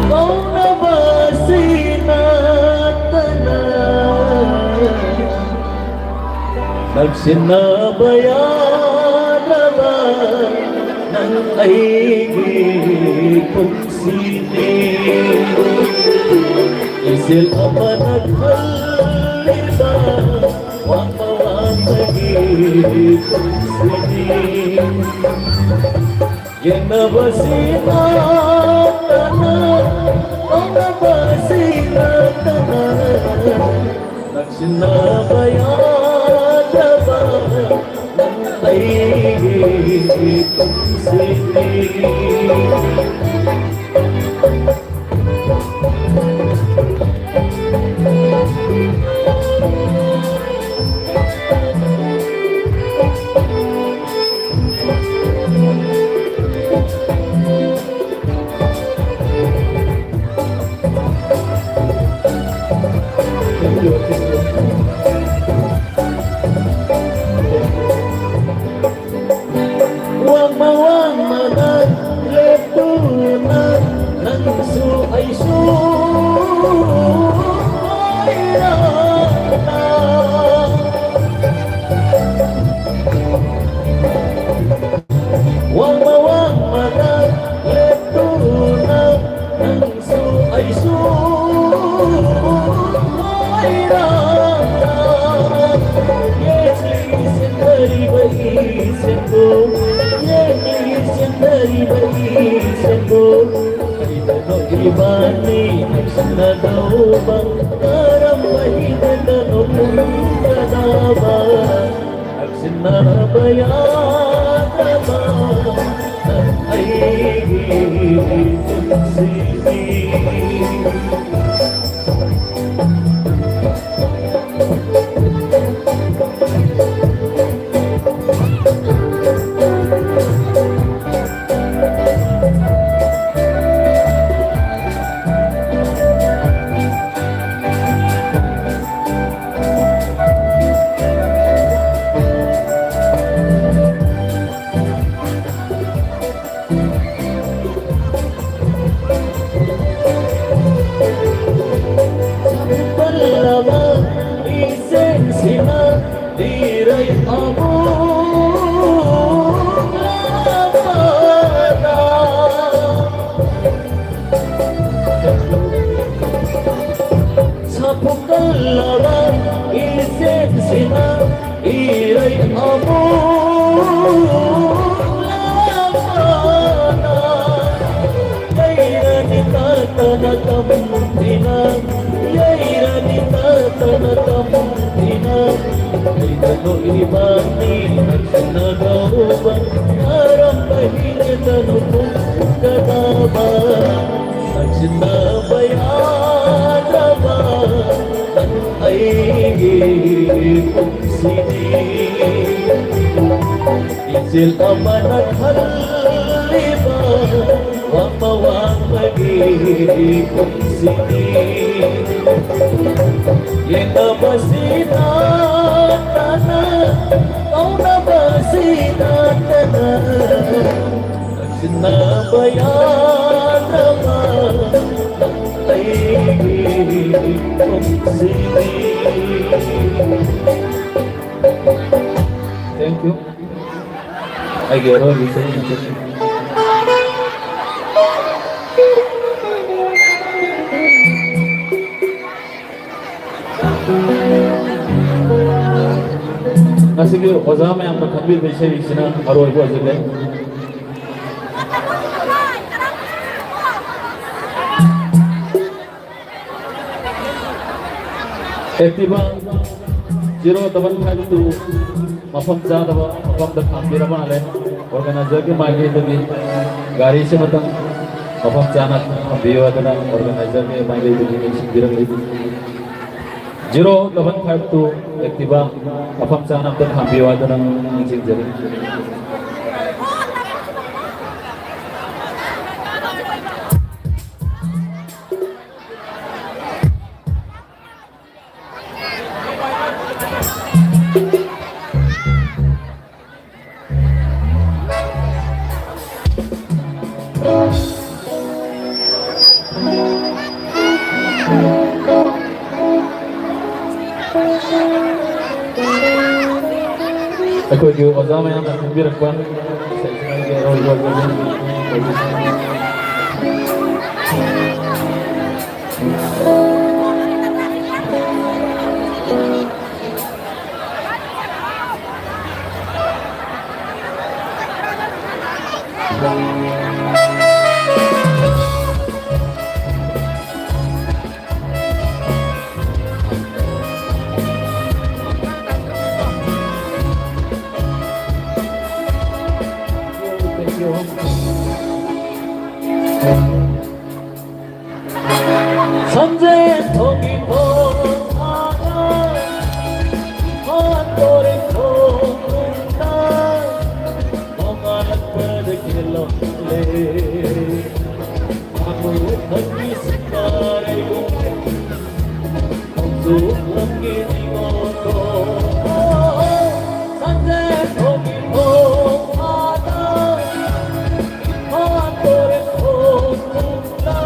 Kau nabasina tanah Nagsinabayan naman ng aigi kong sining Isil ama naghalita Wapawang aigi kong sining Yang nabasina tanah Kau nabasina tanah Nagsinabayan naman ng aigi kong sining Wang mawang manag letunan ng su ay su Wang mawang manag letunan ng su ay su Yes, listen, very, listen, go. Yes, listen, very, listen, go. Kahit ano ibani, nagsanadaw bang karambahinan na pumunta na ba? Nagsinabayan na ba? Ay, Pallava isensina dirai amulada Sapu pallava isensina dirai amulada Yairani tatana kamuntina Yairani tatana kamuntina Idano ibani nagsinagawa Arang pahinitano kong kadaba Nagsinabayadaba Ang ay kong sini Isil amanat haliba Wamawang pag-ibig sini Inabasina tana Kau nabasina tana Nagsinabayan naman Ang pag-ibig sini Thank you. Ay, gero, bisa niyo. Sige, Ozama yang berkambil bersih di sini baru ibu aja deh. Etiba, jiro teman kali itu, mafam jada ba, mafam dah kambil apa ale, organizer ke magi itu di, gari se matang, mafam jana kambil ada na, organizer ke magi itu di sini lagi. Jiro teman kali itu, etiba, mafam jana dan kambil ada na sini jadi. Aku juga Ozama yang akan berkuat. Saya senang dia roll Sanjay Thogi Bhotana Hatore Khokunda Mogalat Padkilo Le Aku Thaki Sikare Aku Langi Dimoto Sanjay Thogi Bhotana Hatore Khokunda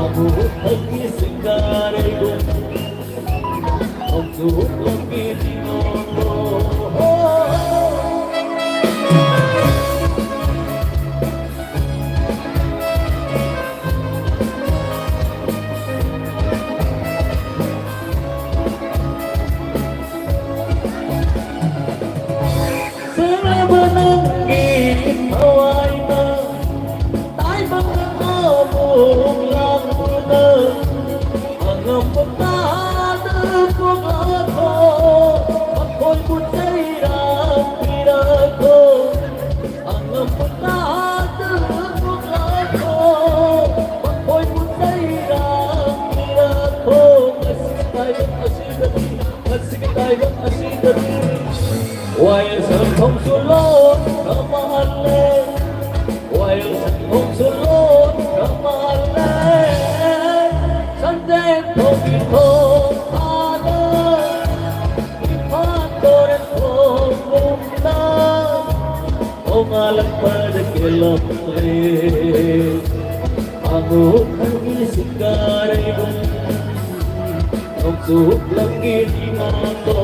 Aku lagi singkare gun, aku lagi di nono. Sebenarnya Hawaii Ang pagkada ko ta từ một lá khô mà thôi muốn thấy rằng là khô masih tadi While sun không xuống lối come on lên While sun không xuống lối come on lên Sunday không bị khô Mengalah pada kelam aku lagi sekarang untuk lagi di mata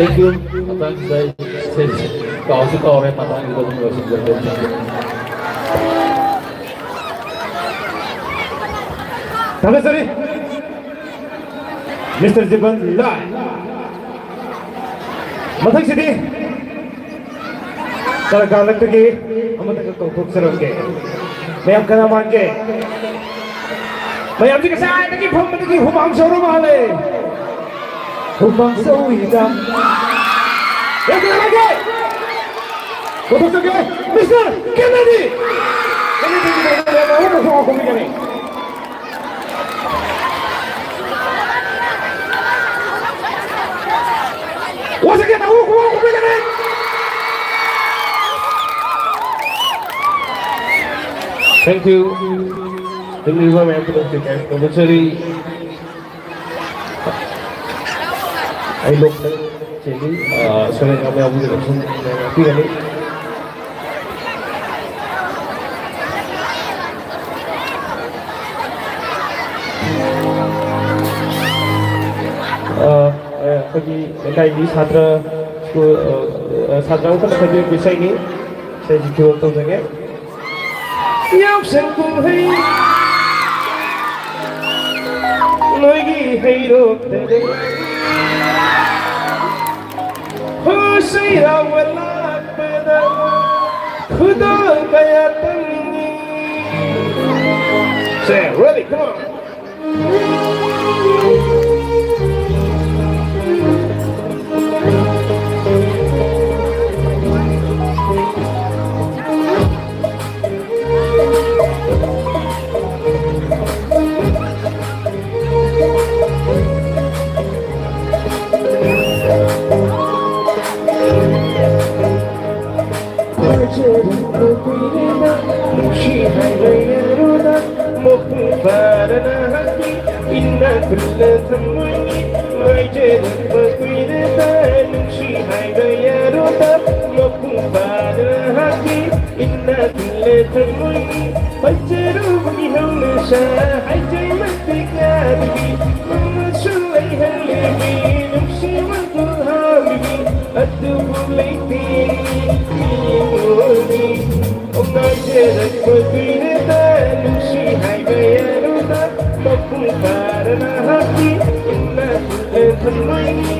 Thank you atas saya kau suka orang matang itu pun masih berbeda. Tahan sorry. Mr. Jiban Lai. Mathang sidi. Kalau galang tu ke, amat tak kau fokus ke. Saya am kena mangke. Saya am juga saya lagi phom lagi hubang showroom ale. Hubang sawidam. Ya kena lagi. Foto tu ke, Mr. Kennedy. Kennedy kita ada apa semua aku ni. Once again, aku begini. Thank you. Terima kasih banyak untuk kebetulan. I look jadi sering kami abu langsung nanti kali. Bagi ini satra untuk kerja bisa ini saya jual tu saja. Yang sengkung hai, lagi hidup dede. Husai rawalak pada, khuda kaya tangi. Say ready, come on. Inna kulla thamuni wajada bakwidata nushi haida yarota mokubada hati inna kulla thamuni fajaru bihamsa hajai mastikadi masulai halibi nushi wantuhabibi adubu laitini miyoni wajada bakwidata nushi haida yarota karena hati inna temani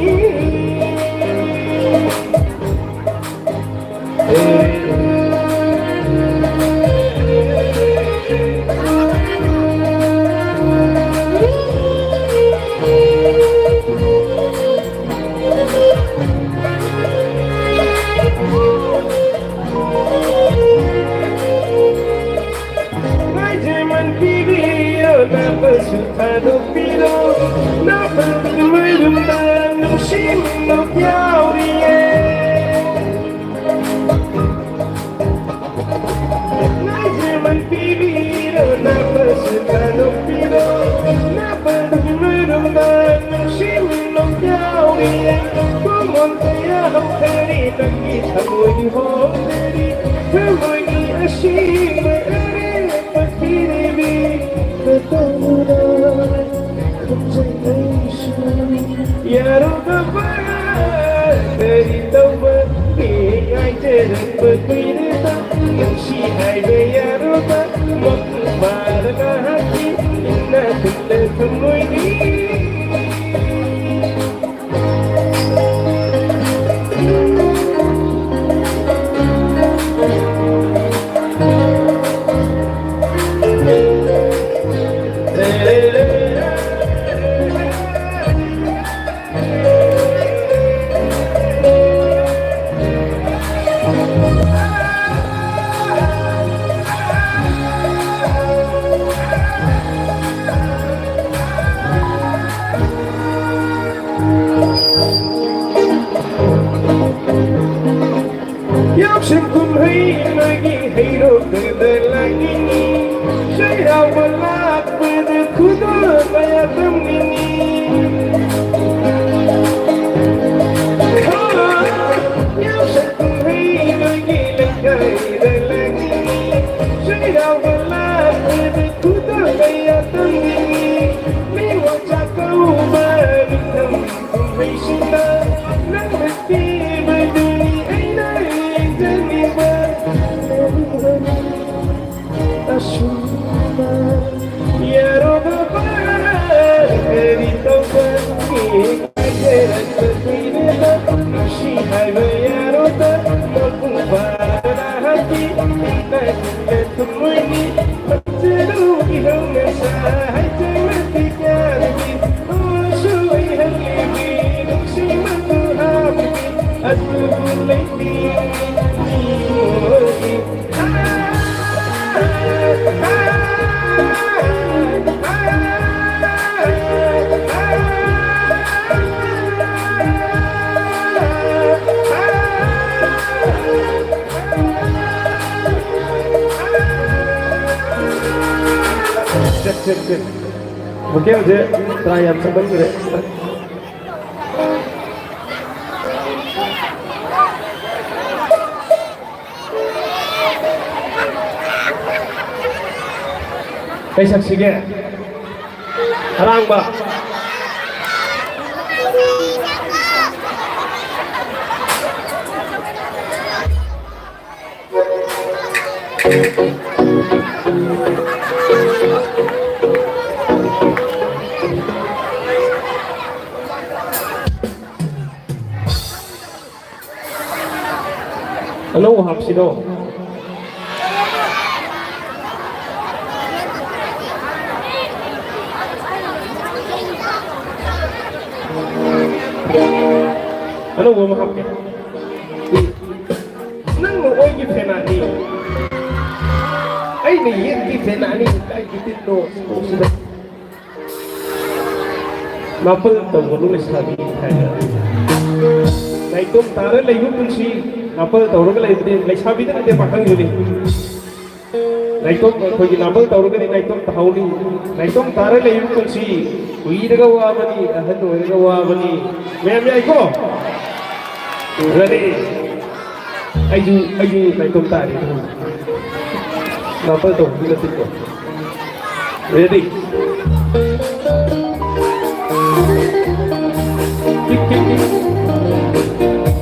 Sultano Pino, na pagmulundan ng simnog yauriye. Na German Pino, na Sultano Pino, na pagmulundan ng simnog yauriye. Pumunta ang kari, nakita mo'y hongeri, kamo'y asin, maaari at pagpinibig. Ya Rabbah, dari taubat ni ajaran berkuasa yang syihai ya Rabbah, makbulkan hati inna kulla tumuini. Sangkum hai lagi hai roda lagi Saya balak pada kuda maya temini Yang sangkum hai lagi lagi Saya balak pada kuda maya temini Lewat cakau berhitam hai cinta Nak mesti berduni Ya Rabbal Berita bagi ajaran berbeda Syihai bayarota Maupun pada hati Kita temui Terlalu iham Sahai tematikan lagi Syuai halibi Nuksima tuhabi Aduh lagi Cek. Mungkin aja terayam sampai gede. saksinya harang ba Ano hapsido ano mo mahapke nang mo oy gi penani ay ni yin gi penani ay gi tito sida mapul to nulis lagi nai tum tare le yu kunsi napal tawro ga le sabi da te pakang yuli nai tum ko gi napal tawro ga nai tum tahauli nai tum tare le yu kunsi uiraga wa bani ahan uiraga wa bani mem ai ko ready aju nai tum tare napal to bila tiko ready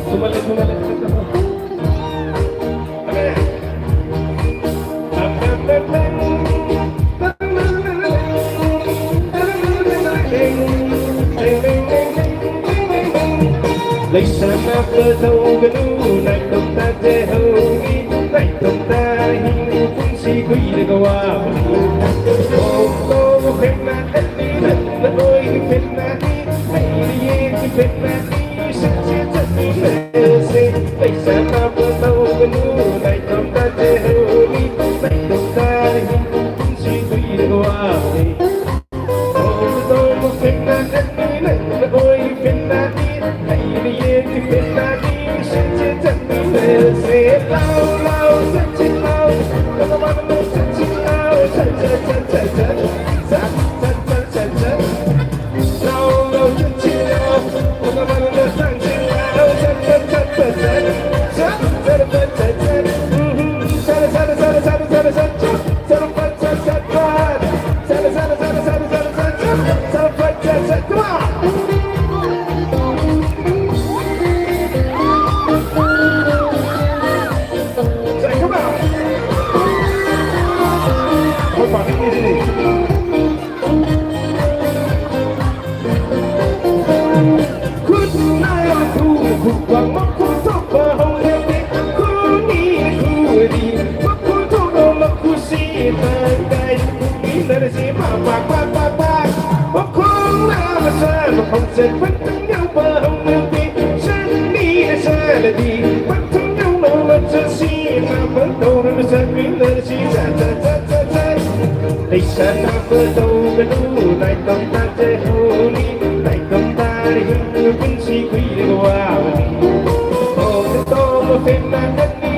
sumale lấy sáng áp cơ thâu cái nu này không ta dễ hơn này không ta hình cũng si quý để câu à ô tô phép na hết đi đất ơi phép na đi hãy đi cái phép na đi sẽ thật đi lệ lấy sáng áp cơ thâu cái nu này không ta dễ hơn này không ta hình cũng si quý để câu à ô tô phép na hết đi đất ơi phép na đi Say loud, loud, such it loud. Come on, such it loud. Loud, loud, such it loud. Come on, such it loud. Không sẽ vẫn thương nhau và không được đi Sáng đi là xa là đi Vẫn thương nhau nỗ lực cho xí Mà vẫn đầu nó sẽ quý lên xí Dạ Đây xa ta vỡ đầu cái đu Này không ta chê hồ đi Này không ta đi hương Vẫn xí quý để qua Ô thế to mà phép ta đất đi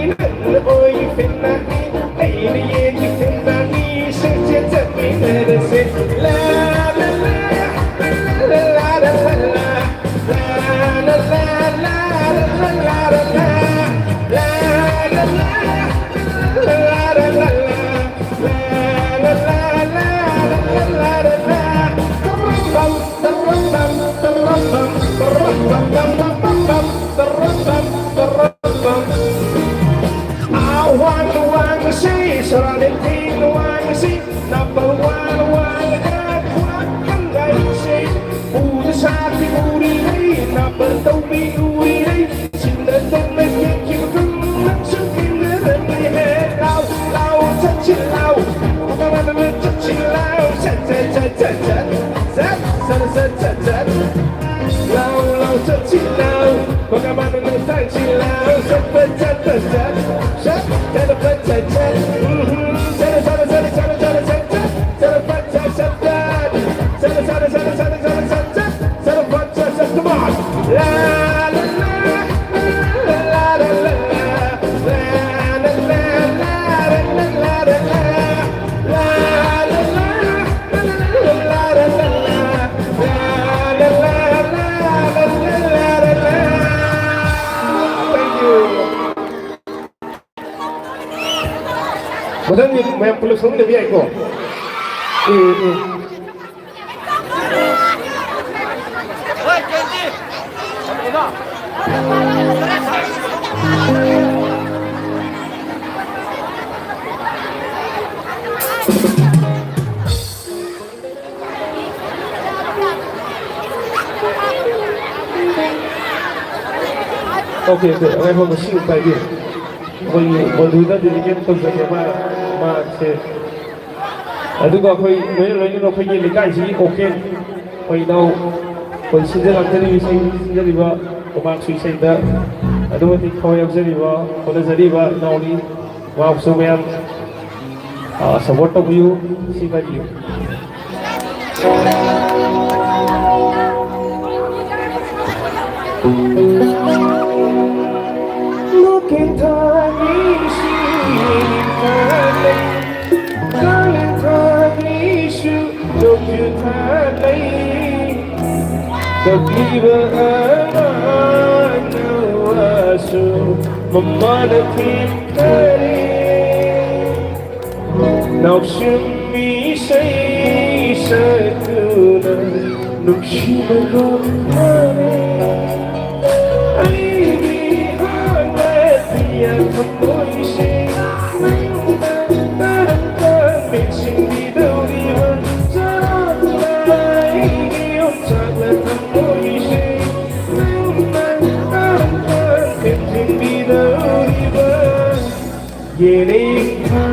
Madam ni मैं police हूँ नहीं आई को okay अगर हम machine पर भी कोई मौजूदा दिल्ली तो जगहมาเช่แล้วก็คุยเราคุยในการที่โอเคคุยเราคนสิ่งที่เราจะได้วิสัยสิ่งที่ว่าประมาณสุดสิ่งที่แล้ววันที่เขาอยากจะได้ว่าคนจะได้ว่าเรานี่ว่าสมัยสมบูรณ์ต้องอยู่สิ่งที่อยู่ลูกเห็นเธอนี้สิKebiba ana wasu memalakin kari Nakshmi say sakuna Nakshima gomare Aibi hanatiya kamoy say Tarantan mixing di dawiwan Getting hard.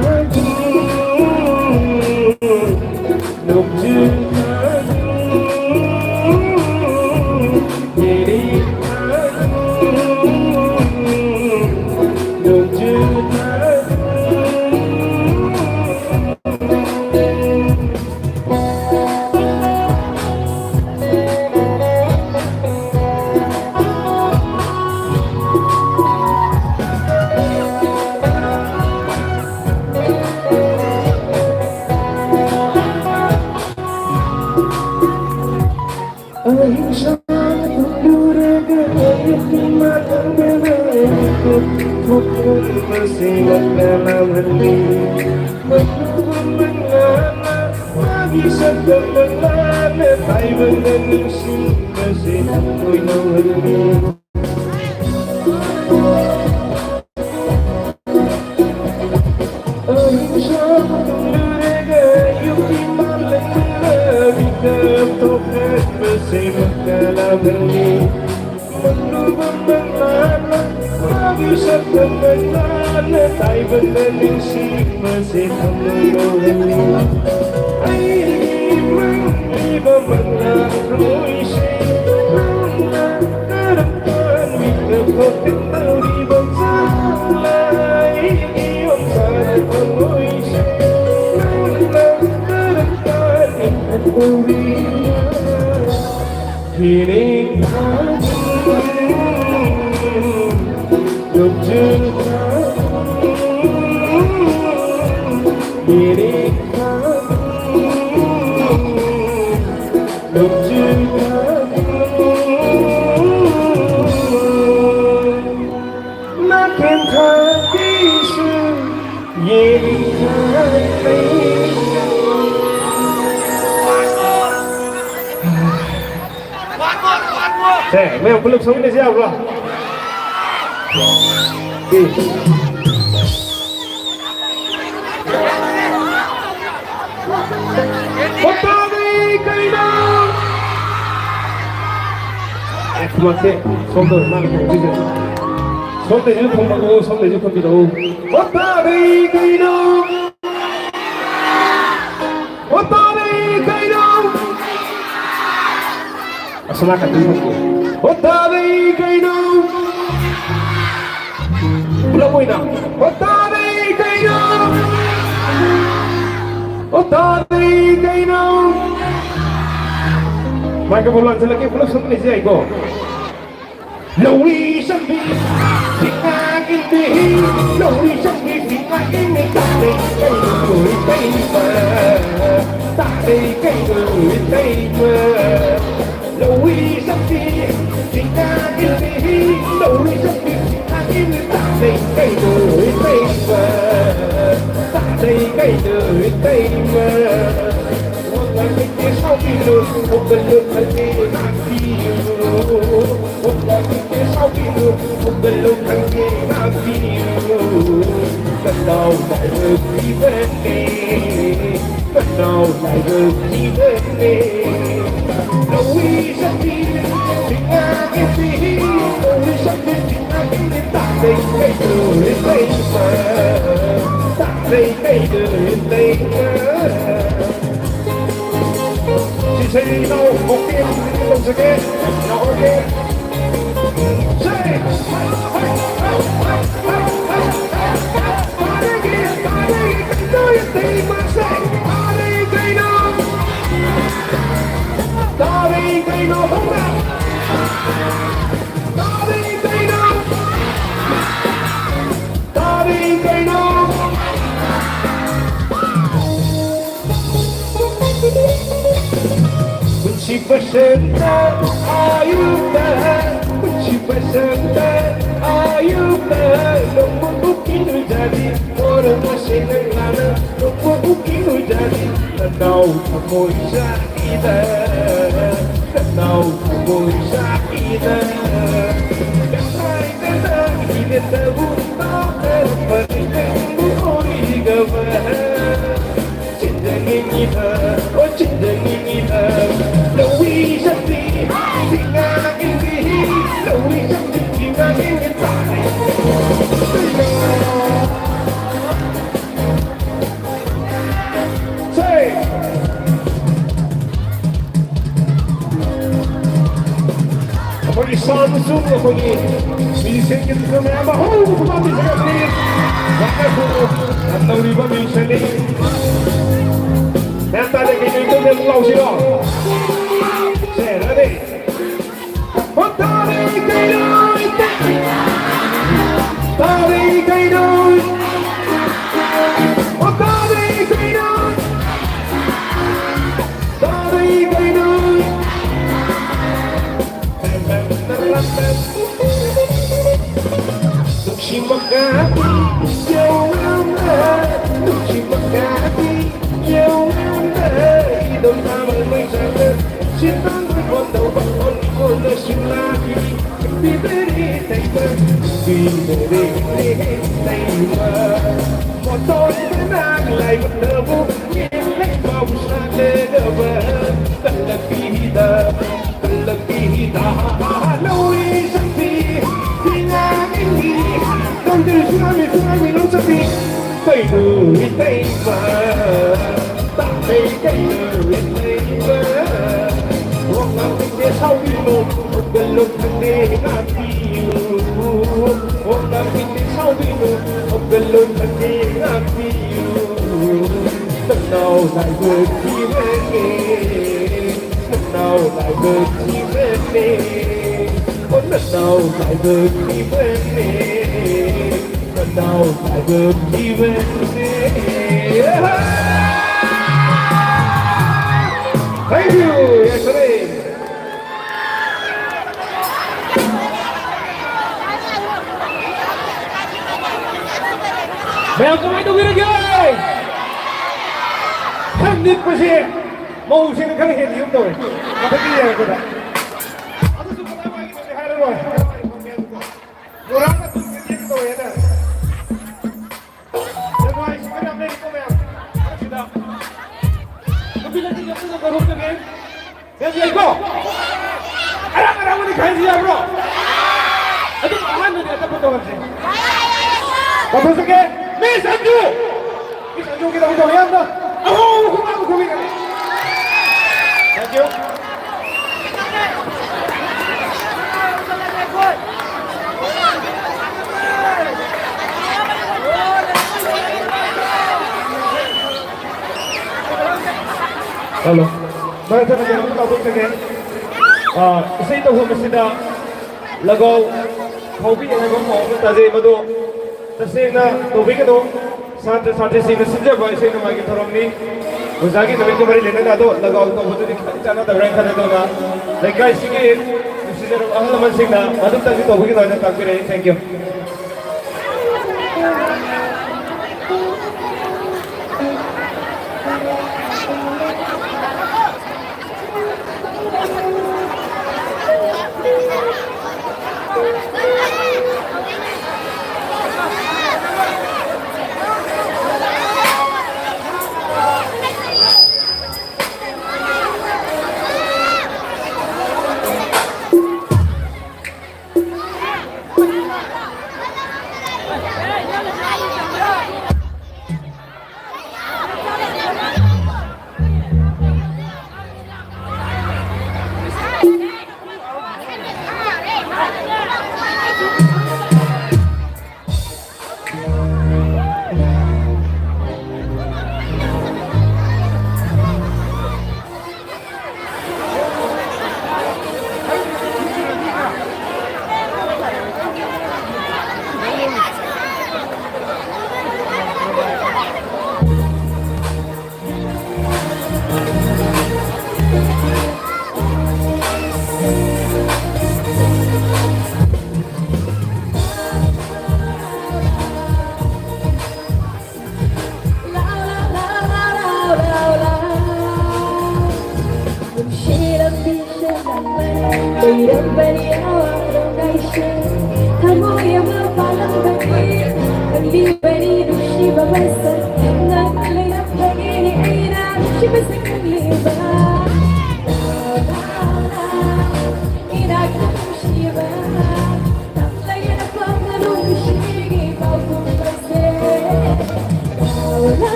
네, 매우 블록 소개되지 않고. 어떠니 그이나 그만해 손도 얼마나 공지죠 손대지 통하고 손대지 컴퓨터 어떠니 그이나 어떠니 그이나 semangat dulu. Otari kaino. Belum ina. Otari kaino. Otari kaino. Maka bulan lagi belum sempat ni saya go. Lawi sambi singa ini, lawi sambi singa ini tak lekoi kaino, tak lekoi kaino. Lawi sambi singa ini, lawi sambi singa ini tak lekoi kaino, tak lekoi kaino. Cái sau khi được một lần lượt là gì làm gì một lần cái sau khi được một lần lượt là gì làm gì lần đầu lại được đi bên đi lần đầu lại được đi bên đi đâu đi rất đi tình ai cái gì đâu đi rất đi tình ai cái gì tại đây cái từ đến đây mà tại đây cái từ đến đây say no, okay, once again, now again. Say, do you think my say, darling, they know, hold up, darling, they know, darling, they know. She presenta ayuda, she presenta ayuda. No mungkin jadi orang masih lana, no mungkin jadi. Kenal kamu kita, kenal kamu kita. Kenal kita ini terbuka terperindah bukan gambar. Cinta ini oh cinta ini. Lawi sambi singa ini, lawi sambi singa ini tak. Say, apa ni sound semua apa ni? Music kita kena apa? Oh, kami sangat ni. Waktu tu, atau riba music ni. Nanti ada kita itu dia lau sih loh. Ready? Otari kaino, otari kaino, otari kaino, otari kaino. Nuksi magati, jauh nuksi magati, jauh idol naman may sana. Sintang con đầu bằng con là xin la đi về tay mơ đi về tay mơ một tôi vẫn đang lại một nở vô nhìn lấy vòng xa lê đỡ vỡ cần là kita lâu đi sắp đi thì là cái gì con từ xưa mình lúc sắp đi tay mơ tại đây tay mơ Dia sau khi một lần thằng đê ngã phiêu một lần kia sau khi một lần thằng đê ngã phiêu lần nào lại vượt đi bên nghề lần nào lại vượt đi bên nghề lần nào lại vượt đi bên nghề lần nào lại vượt đi bên nghề. Thank you, yesterday. Welkom bij de Winnegay! Kan dit passeren? Mogen we zien, kan ik het niet opdoen. Wat heb je hier gedaan? Murang na dito yan. Nagway, sige na, play ko ma'am. Sida. Kabilang din ako ng barok na game. Yan, go! Arang mo ni kain siya, bro! Ito, ahan na niya, tapos ito kasi. Tapos sige, Miss Anju! Miss Anju, kita ko yan na. Ako, kumagugawin kami. Thank you. Hello. Baik teman-teman, kita ubah lagi. Isa ito ho masida lagaw hobi na lagaw mo tadi madu kasi na tubig ito sa sing messenger ba isa ito magi thorom ni uzagi namin ko mari lena do lagaw ko buto di chana da rank na do na like guys sige messenger ang naman sing na madu tadi tubig ito na tagpire. Thank you.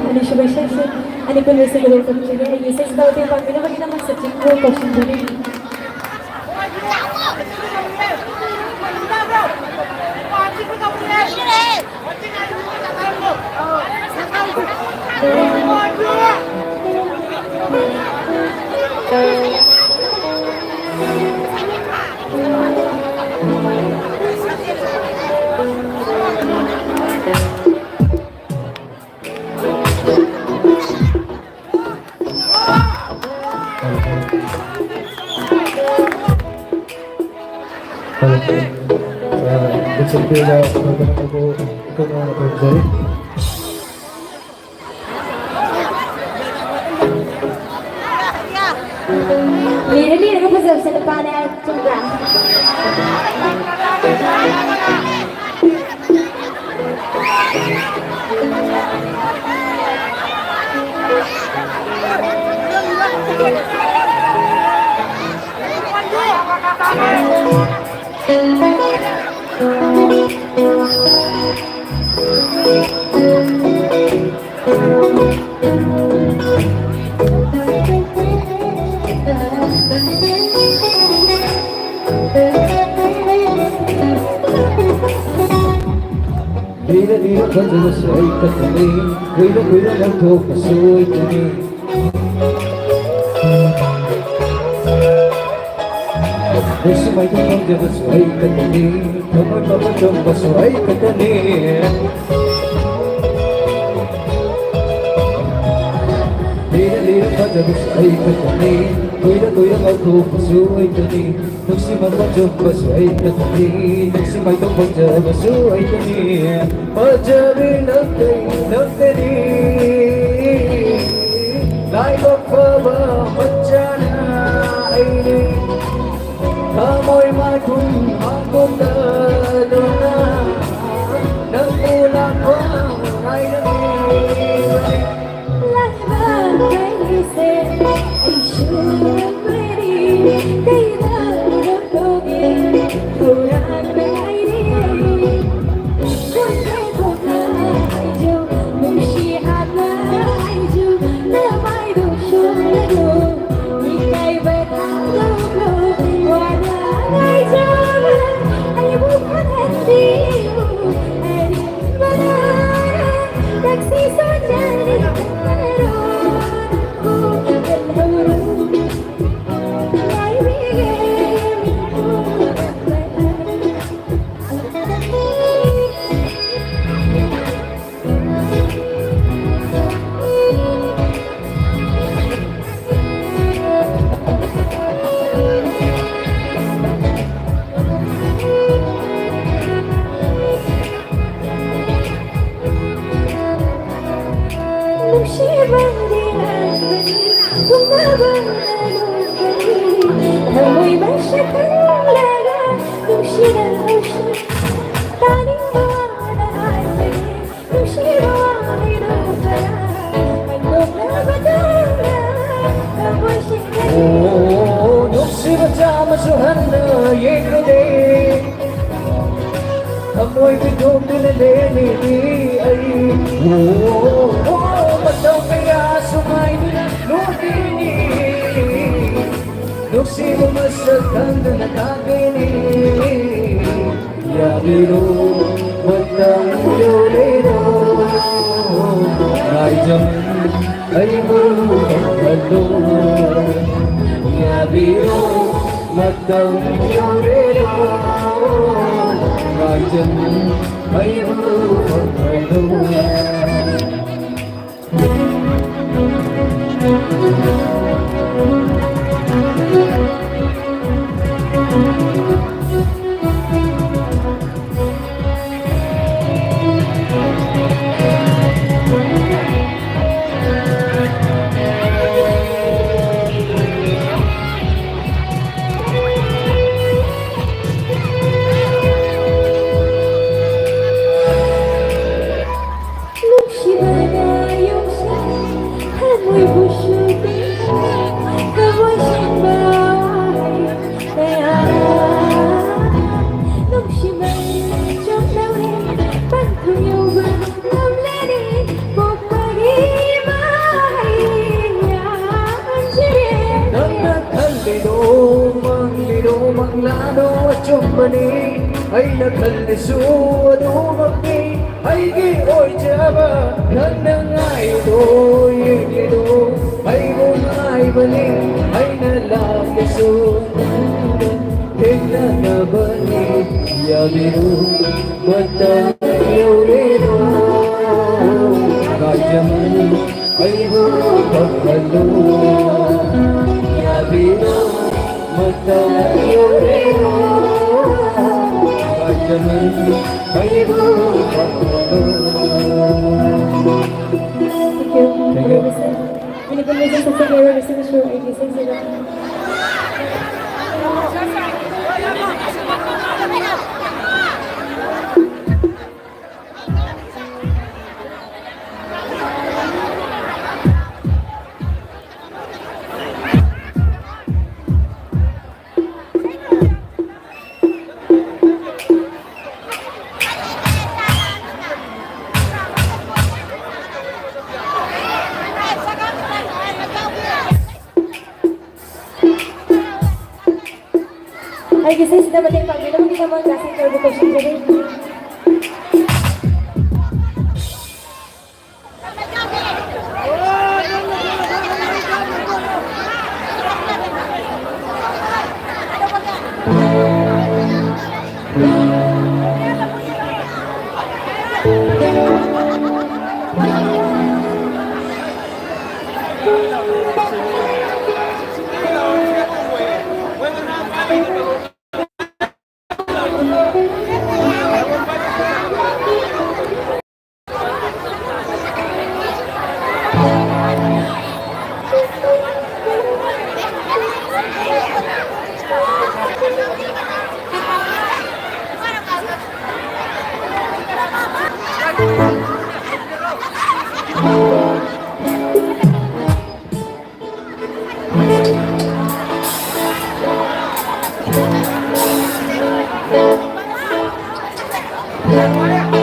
Ano siya ba siya? Ano ko na siguro kung siya? Ay, isa daw din pag pinabagi naman sa check ko, question ko rin. Bersedia bagaimana aku ikut dengan Prof. Zari? Lihat ako pa sa depan ay tungga. Dila bajana sai katne, kuila nantho kasoi tani. Desi mai tu bajana sai katne, thamar baba jamba sai katne. Dila bajana sai katne, kuila nantho kasoi tani. Desi mama jamba sai katne, desi mai tu bajana sai katne. Pajabi naktani, lai bakaba bachana aini. Kamoy matun akong dadona, nagulang ko ay nangyayon. Lagi ba kayo say I should ready? Kaya na nagtogin, kurang na kayo. Oh, nuksimata masuhana yekade. Amoy bidong dinaleni ay. Oh, mataw kaya sumay nila lutini. Nuksimo masakanda nakakini. Yabiro matang yolero. Rajam ay mulu Yabiro matang yolero. Rajam ay mulu ꯈꯜꯂꯁꯨ ꯑꯗꯨꯃꯛꯅꯤ ꯑꯩꯒꯤ ꯑꯣꯏꯖꯕ ꯅꯪꯅ ꯉꯥꯏꯗꯣ ꯌꯦꯡꯂꯤꯗꯣ ꯑꯩꯕꯨ ꯉꯥꯏꯕꯅꯤ ꯑꯩꯅ ꯂꯥꯛꯂꯁꯨ ꯊꯦꯡꯅꯅꯕꯅꯤ ꯌꯥꯕꯤꯔꯨ ꯃꯇꯝ ꯌꯧꯔꯦꯅꯣ ꯉꯥꯏꯖꯃꯅꯤ ꯑꯩꯕꯨ ꯐꯪꯍꯜꯂꯨ ꯌꯥꯕꯤꯔꯨ मतं योरे हो Rajman कैबो Thank you. Ini pun bisa sesuai dengan resolusi IDC. Ay, kasi sila ba tayong pag-ina? Hindi naman kasi clarification ko rin. Thank you.